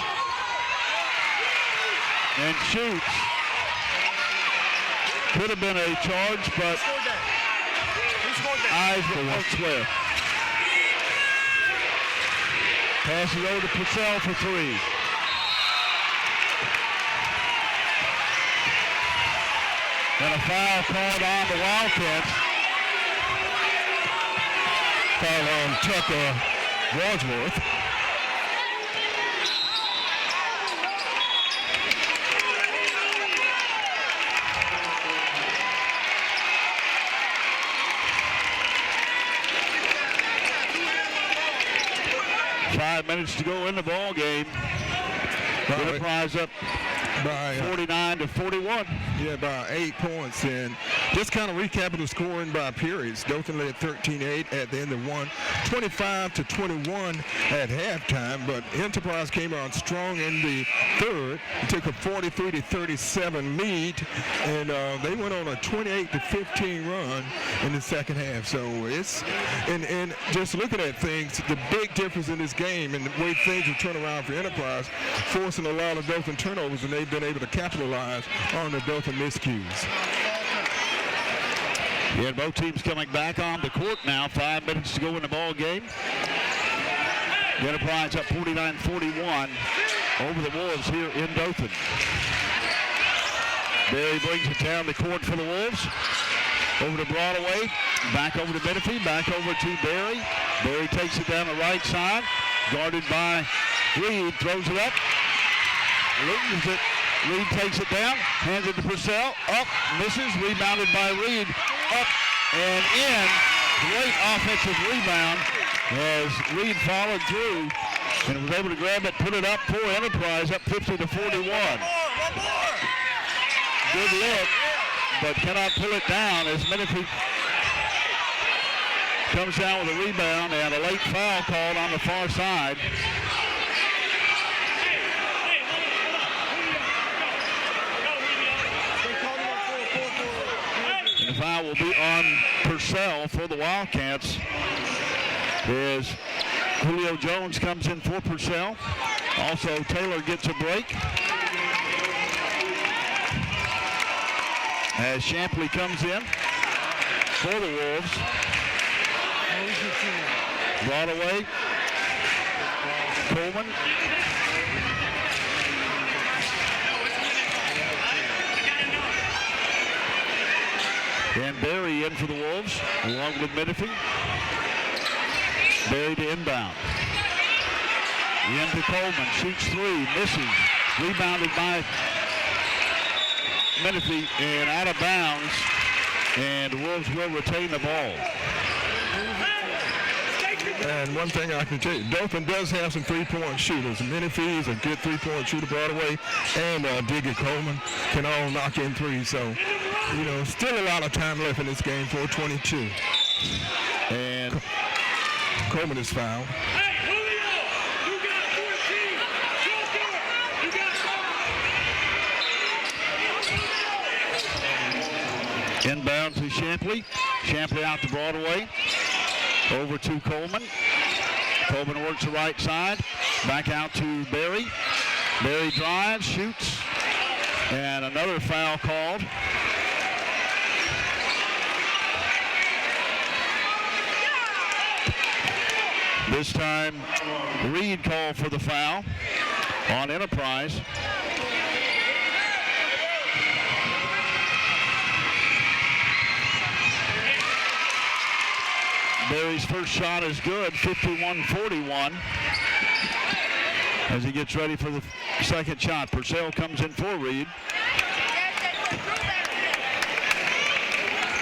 and shoots. Could have been a charge, but eyes were elsewhere. Passes over to Purcell for three. And a foul called on the Wildcats.
Foul on Tucker Wadsworth.
Five minutes to go in the ball game. Enterprise up by 49-41.
Yeah, by 8 points. And just kind of recapping the scoring by periods. Dothan led 13-8 at the end of one, 25-21 at halftime. But Enterprise came on strong in the third. It took a 43-37 lead, and they went on a 28-15 run in the second half. So it's and just looking at things, the big difference in this game and the way things have turned around for Enterprise, forcing a lot of Dothan turnovers, and they've been able to capitalize on the Dothan miscues.
Yeah, both teams coming back on the court now. 5 minutes to go in the ball game. The Enterprise up 49-41 over the Wolves here in Dothan. Berry brings it down the court for the Wolves. Over to Broadway, back over to Menifee, back over to Berry. Berry takes it down the right side, guarded by Reed, throws it up, loses it. Reed takes it down, hands it to Purcell, up, misses, rebounded by Reed, up and in. Great offensive rebound
as Reed followed through and was able to grab it, put it up for Enterprise, up 50-41. Good look, but cannot pull it down as Menifee comes down with a rebound and a late foul called on the far side. And the foul will be on Purcell for the Wildcats as Julio Jones comes in for Purcell. Also, Taylor gets a break as Shapley comes in for the Wolves. Brought away. Coleman. And Berry in for the Wolves, along with Menifee. Berry to inbound. Into Coleman, shoots three, misses. Rebounded by Menifee and out of bounds. And the Wolves will retain the ball.
And one thing I can tell you, Dothan does have some three-point shooters. Menifee is a good three-point shooter, Broadway, and Diggy Coleman can all knock in threes. So, you know, still a lot of time left in this game, 4:22.
And
Coleman is fouled.
Inbound to Shapley. Shapley out to Broadway. Over to Coleman. Coleman works the right side. Back out to Berry. Berry drives, shoots. And another foul called. This time, Reed called for the foul on Enterprise. Berry's first shot is good, 51-41. As he gets ready for the second shot. Purcell comes in for Reed.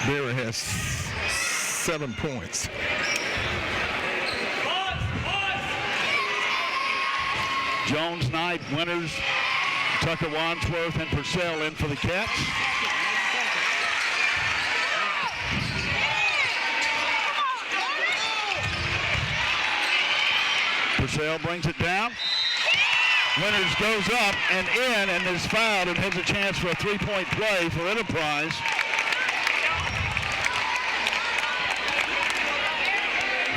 Berry has 7 points.
Jones, Knight, Winters, Tucker Wadsworth, and Purcell in for the Cats. Purcell brings it down. Winters goes up and in and is fouled and has a chance for a three-point play for Enterprise.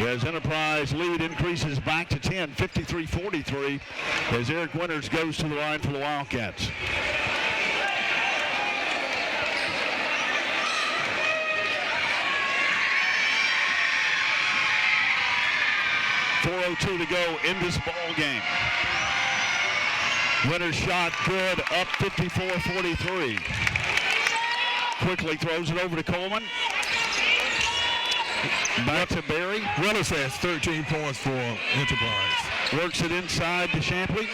As Enterprise lead increases back to 10, 53-43, as Eric Winters goes to the line for the Wildcats. .402 to go in this ball game. Winters shot good, up 54-43. Quickly throws it over to Coleman. Back to Berry.
Winters has 13 points for Enterprise.
Works it inside to Shapley.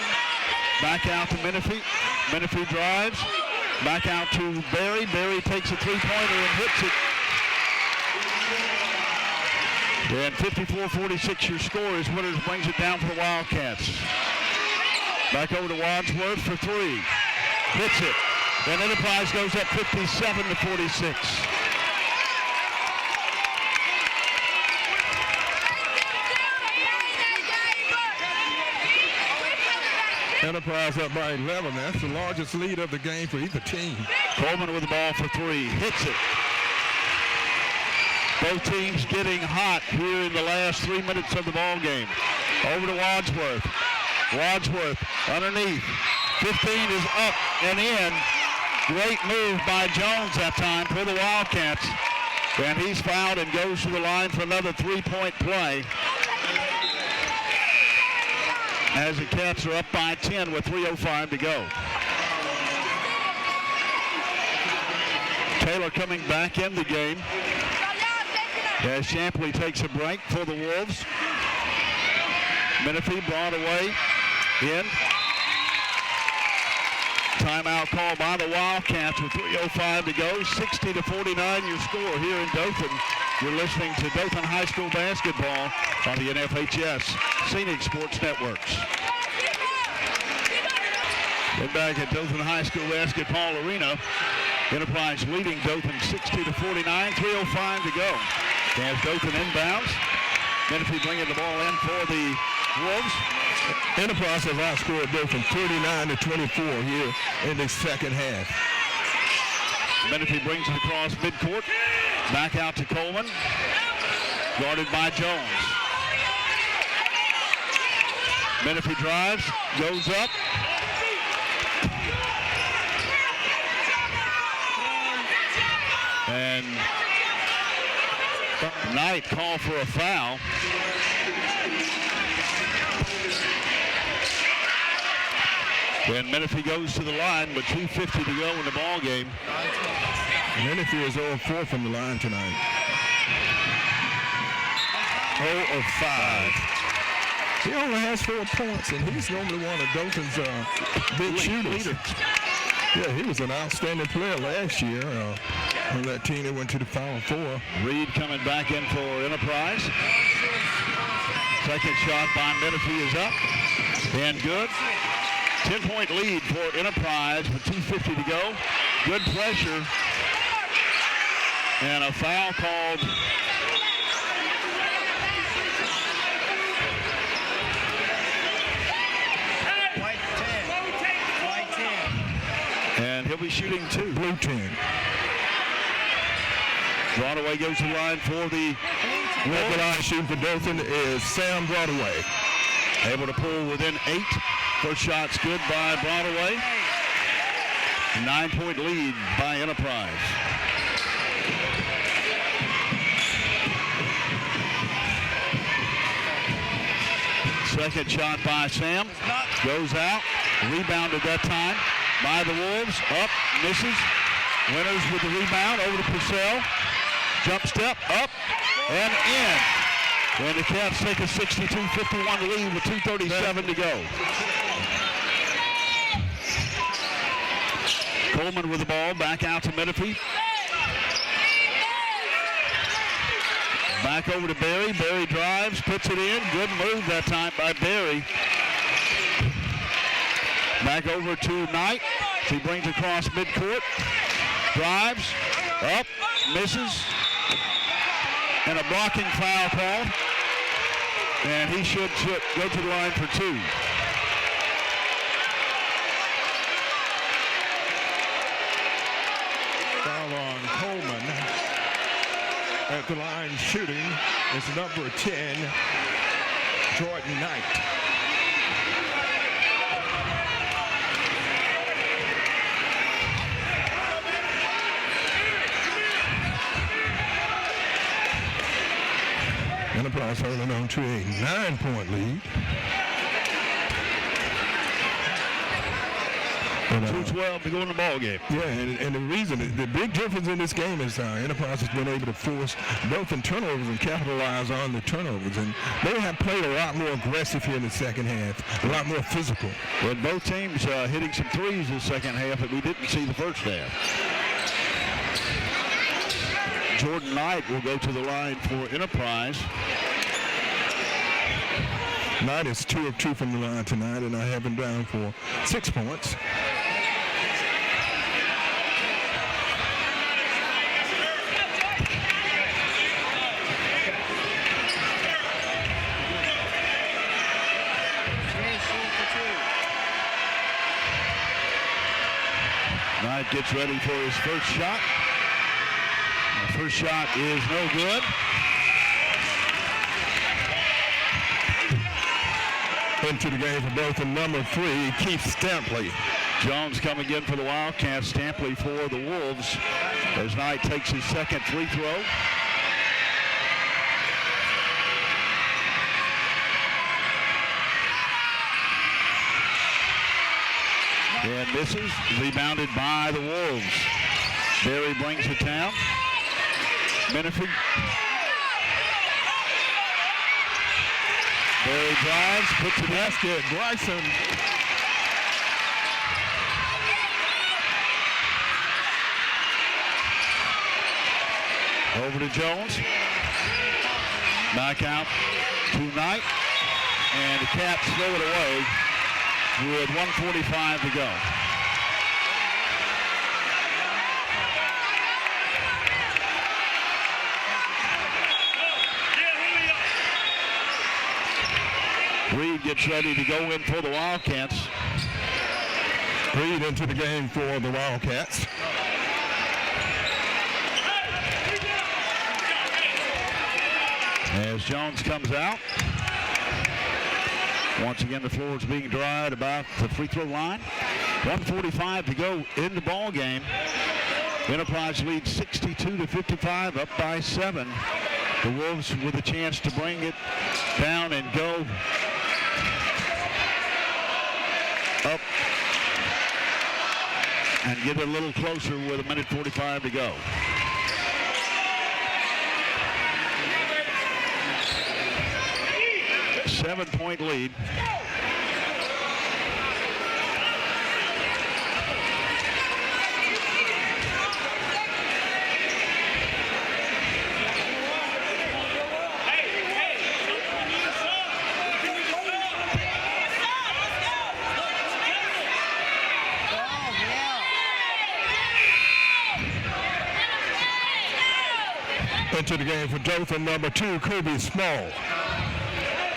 Back out to Menifee. Menifee drives. Back out to Berry. Berry takes a three-pointer and hits it. And 54-46 your score as Winters brings it down for the Wildcats. Back over to Wadsworth for three. Hits it. And Enterprise goes up 57-46.
Enterprise up by 11. That's the largest lead of the game for either team.
Coleman with the ball for three. Hits it. Both teams getting hot here in the last 3 minutes of the ball game. Over to Wadsworth. Wadsworth underneath. 15 is up and in. Great move by Jones that time for the Wildcats. And he's fouled and goes to the line for another three-point play. As the Cats are up by 10 with 3:05 to go. Taylor coming back in the game. As Shapley takes a break for the Wolves. Menifee brought away in. Timeout call by the Wildcats with 3:05 to go. 60-49 your score here in Dothan. You're listening to Dothan High School basketball on the NFHS Scenic Sports Networks. We're back at Dothan High School Basketball Arena. Enterprise leading Dothan 60-49. 3:05 to go. As Dothan inbounds. Menifee bringing the ball in for the Wolves.
Enterprise has outscored Dothan 39-24 here in the second half.
Menifee brings it across midcourt. Back out to Coleman. Guarded by Jones. Menifee drives, goes up. And Knight called for a foul. And Menifee goes to the line with 2:50 to go in the ball game.
Menifee is 0-4 from the line tonight. 0 of 5. He only has 4 points, and he's normally one of Dothan's big shooters. Yeah, he was an outstanding player last year on that team that went to the Final Four.
Reed coming back in for Enterprise. Second shot by Menifee is up and good. 10-point lead for Enterprise with 2:50 to go. Good pressure. And a foul called. And he'll be shooting 2.
Blue 10.
Broadway goes to the line for the
Red line shooting for Dothan is Sam Broadway.
Able to pull within 8. First shot's good by Broadway. 9-point lead by Enterprise. Second shot by Sam. Goes out. Rebounded that time by the Wolves. Up. Misses. Winners with the rebound. Over to Purcell. Jump step. Up. And in. And the Cats take a 62-51 lead with 2:37 to go. Coleman with the ball. Back out to Menifee. Back over to Berry. Berry drives, puts it in. Good move that time by Berry. Back over to Knight. He brings across midcourt. Drives. Up. Misses. And a blocking foul called. And he should go to the line for 2.
Foul on Coleman. At the line shooting is number 10, Jordan Knight. Enterprise holding on to a 9-point lead.
2:12 to go in the ball game.
Yeah, and the reason, the big difference in this game is Enterprise has been able to force Dothan turnovers and capitalize on the turnovers. And they have played a lot more aggressive here in the second half, a lot more physical.
Well, both teams hitting some threes in the second half that we didn't see the first half. Jordan Knight will go to the line for Enterprise.
Knight is 2 of 2 from the line tonight, and I have him down for 6 points.
Knight gets ready for his first shot. The first shot is no good.
Into the game for both, and number 3, Keith Stampley.
Jones coming in for the Wildcats, Stampley for the Wolves, as Knight takes his second free throw. And misses, rebounded by the Wolves. Berry brings it down. Menifee. Berry drives, puts it in.
Basket, Bryson.
Over to Jones. Back out to Knight. And the Cats throw it away with 1:45 to go. Reed gets ready to go in for the Wildcats.
Reed into the game for the Wildcats.
As Jones comes out. Once again, the floor is being dried about the free throw line. 1:45 to go in the ball game. Enterprise leads 62-55, up by 7. The Wolves with a chance to bring it down and go up and get it a little closer with 1:45 to go. Seven-point lead.
Into the game for Dothan, number 2, Kobe Small.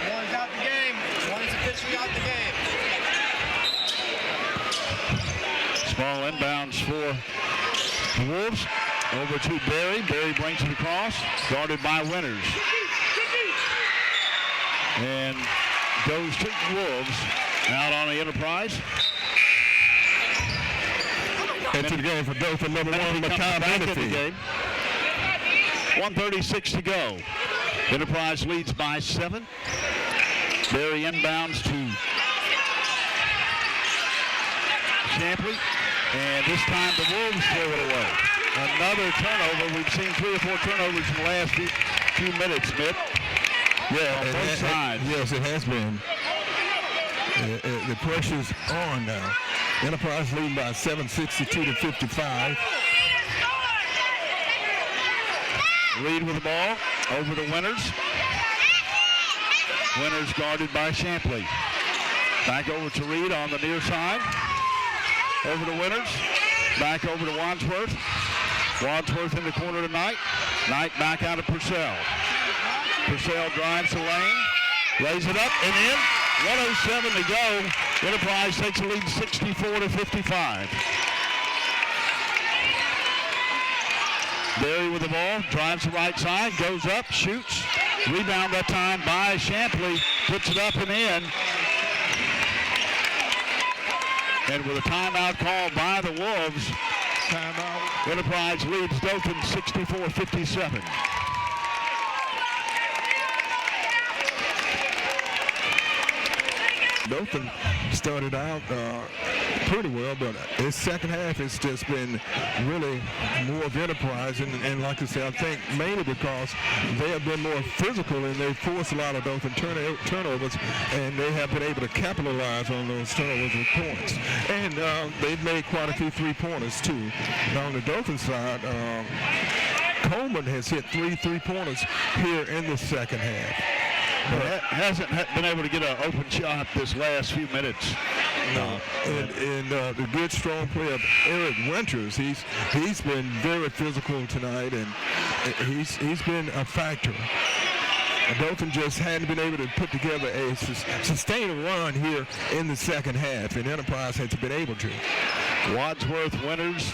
One's out the game. One's officially out the game.
Small inbounds for the Wolves. Over to Berry. Berry brings it across. Guarded by Winters. And goes to the Wolves. Out on the Enterprise.
Into the game for Dothan, number 1, Makai
Back in the
Menifee.
game. 1:36 to go. Enterprise leads by 7. Berry inbounds to Shapley. And this time the Wolves throw it away. Another turnover. We've seen 3 or 4 turnovers in the last few minutes, Mitt.
Yeah,
On both sides.
Yes, it has been. The pressure's on now. Enterprise leading by 7, 62-55.
Reed with the ball. Over to Winters. Winters guarded by Shapley. Back over to Reed on the near side. Over to Winters. Back over to Wadsworth. Wadsworth in the corner to Knight. Knight back out of Purcell. Purcell drives the lane. Lays it up and in. 1:07 to go. Enterprise takes a lead 64-55. Berry with the ball, drives the right side, goes up, shoots. Rebound that time by Shapley, puts it up and in. And with a timeout called by the Wolves, timeout. Enterprise leads Dothan 64-57.
Dothan started out pretty well, but this second half has just been really more of Enterprise, and like I said, I think mainly because they have been more physical and they forced a lot of Dothan turnovers, and they have been able to capitalize on those turnovers with points. And they've made quite a few three-pointers too. Now on the Dothan side, Coleman has hit 3 three-pointers here in the second half.
But hasn't been able to get an open shot this last few minutes.
No. And the good, strong play of Eric Winters, he's been very physical tonight, and he's been a factor. Dothan just hadn't been able to put together a sustained run here in the second half, and Enterprise has been able to.
Wadsworth, Winters,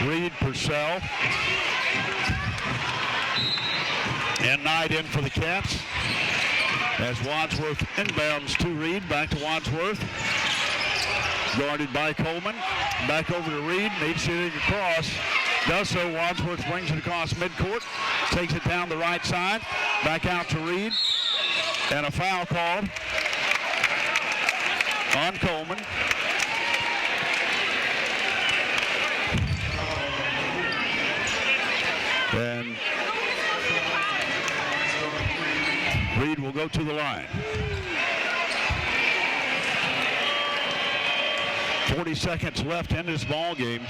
Reed, Purcell, and Knight in for the Cats. As Wadsworth inbounds to Reed, back to Wadsworth. Guarded by Coleman. Back over to Reed, needs to hit it across. Does so, Wadsworth brings it across midcourt. Takes it down the right side. Back out to Reed. And a foul called on Coleman. And Reed will go to the line. 40 seconds left in this ball game.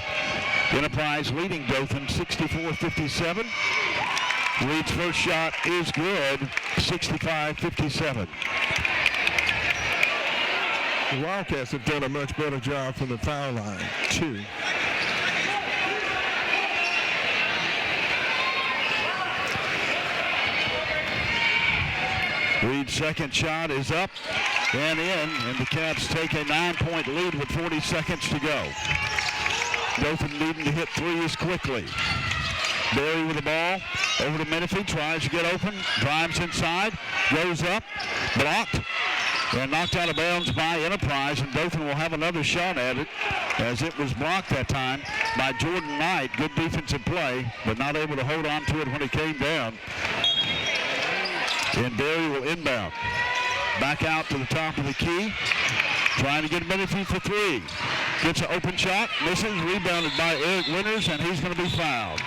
Enterprise leading Dothan 64-57. Reed's first shot is good, 65-57.
The Wildcats have done a much better job from the foul line, too.
Reed's second shot is up and in, and the Cats take a 9-point lead with 40 seconds to go. Dothan needing to hit threes quickly. Berry with the ball, over to Menifee, tries to get open, drives inside, goes up, blocked, and knocked out of bounds by Enterprise, and Dothan will have another shot at it as it was blocked that time by Jordan Knight. Good defensive play, but not able to hold on to it when it came down. And Berry will inbound. Back out to the top of the key. Trying to get Menifee for three. Gets an open shot. Misses. Rebounded by Eric Winters, and he's going to be fouled.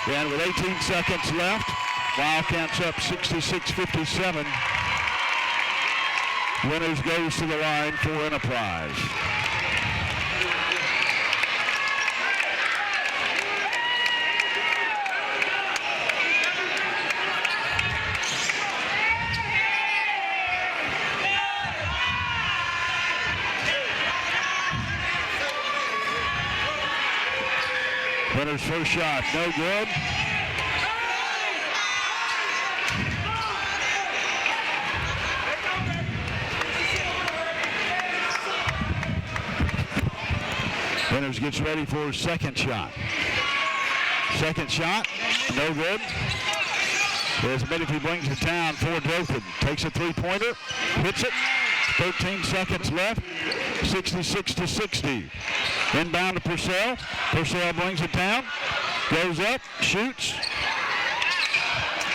And with 18 seconds left, Wildcats up 66-57. Winters goes to the line for Enterprise. Winters' first shot, no good. Winters gets ready for his second shot. Second shot, no good. As Menifee brings it down for Dothan. Takes a three-pointer, hits it. 13 seconds left, 66-60. Inbound to Purcell. Purcell brings it down, goes up, shoots.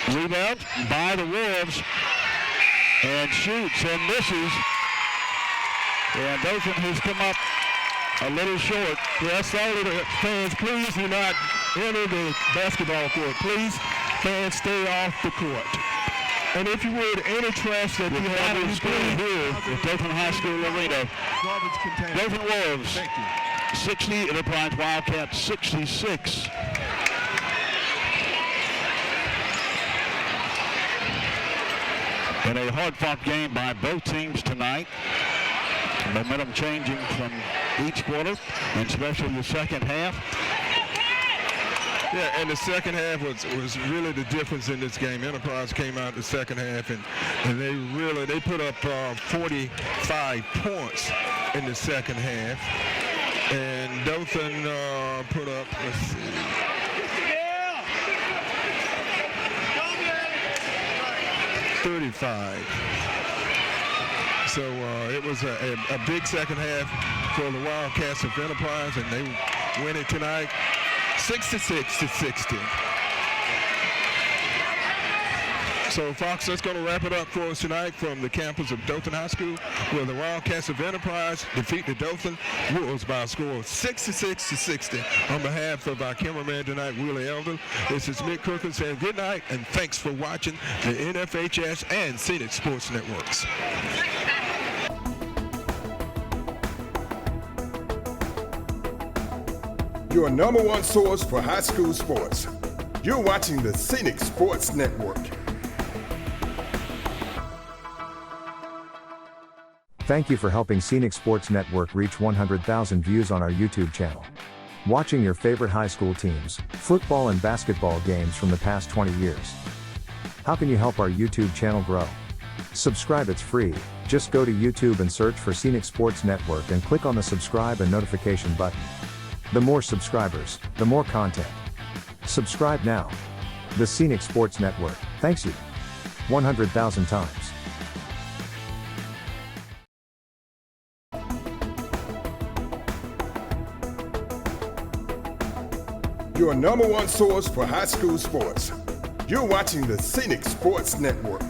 Rebound by the Wolves, and shoots and misses. And Dothan has come up a little short.
Yes, all of the fans, please do not enter the basketball court. Please, fans, stay off the court. And if you would, any trash that you have in
here at Dothan High School Arena.
Garbage container.
Dothan Wolves,
Thank you.
60, Enterprise Wildcats 66. And a hard-fought game by both teams tonight. Momentum changing from each quarter, and especially the second half.
Yeah, and the second half was really the difference in this game. Enterprise came out the second half, and they put up 45 points in the second half. And Dothan put up, let's see, 35. So it was a big second half for the Wildcats of Enterprise, and they win it tonight 66-60. So, Fox, that's going to wrap it up for us tonight from the campus of Dothan High School, where the Wildcats of Enterprise defeat the Dothan Wolves by a score of 66-60. On behalf of our cameraman tonight, Willie Elder, this is Mick Crooked saying good night, and thanks for watching the NFHS and Scenic Sports Networks.
Your number one source for high school sports. You're watching the Scenic Sports Network.
Thank you for helping Scenic Sports Network reach 100,000 views on our YouTube channel. Watching your favorite high school teams, football and basketball games from the past 20 years. How can you help our YouTube channel grow? Subscribe, it's free. Just go to YouTube and search for Scenic Sports Network and click on the subscribe and notification button. The more subscribers, the more content. Subscribe now. The Scenic Sports Network, thanks you. 100,000 times.
Your number one source for high school sports. You're watching the Scenic Sports Network.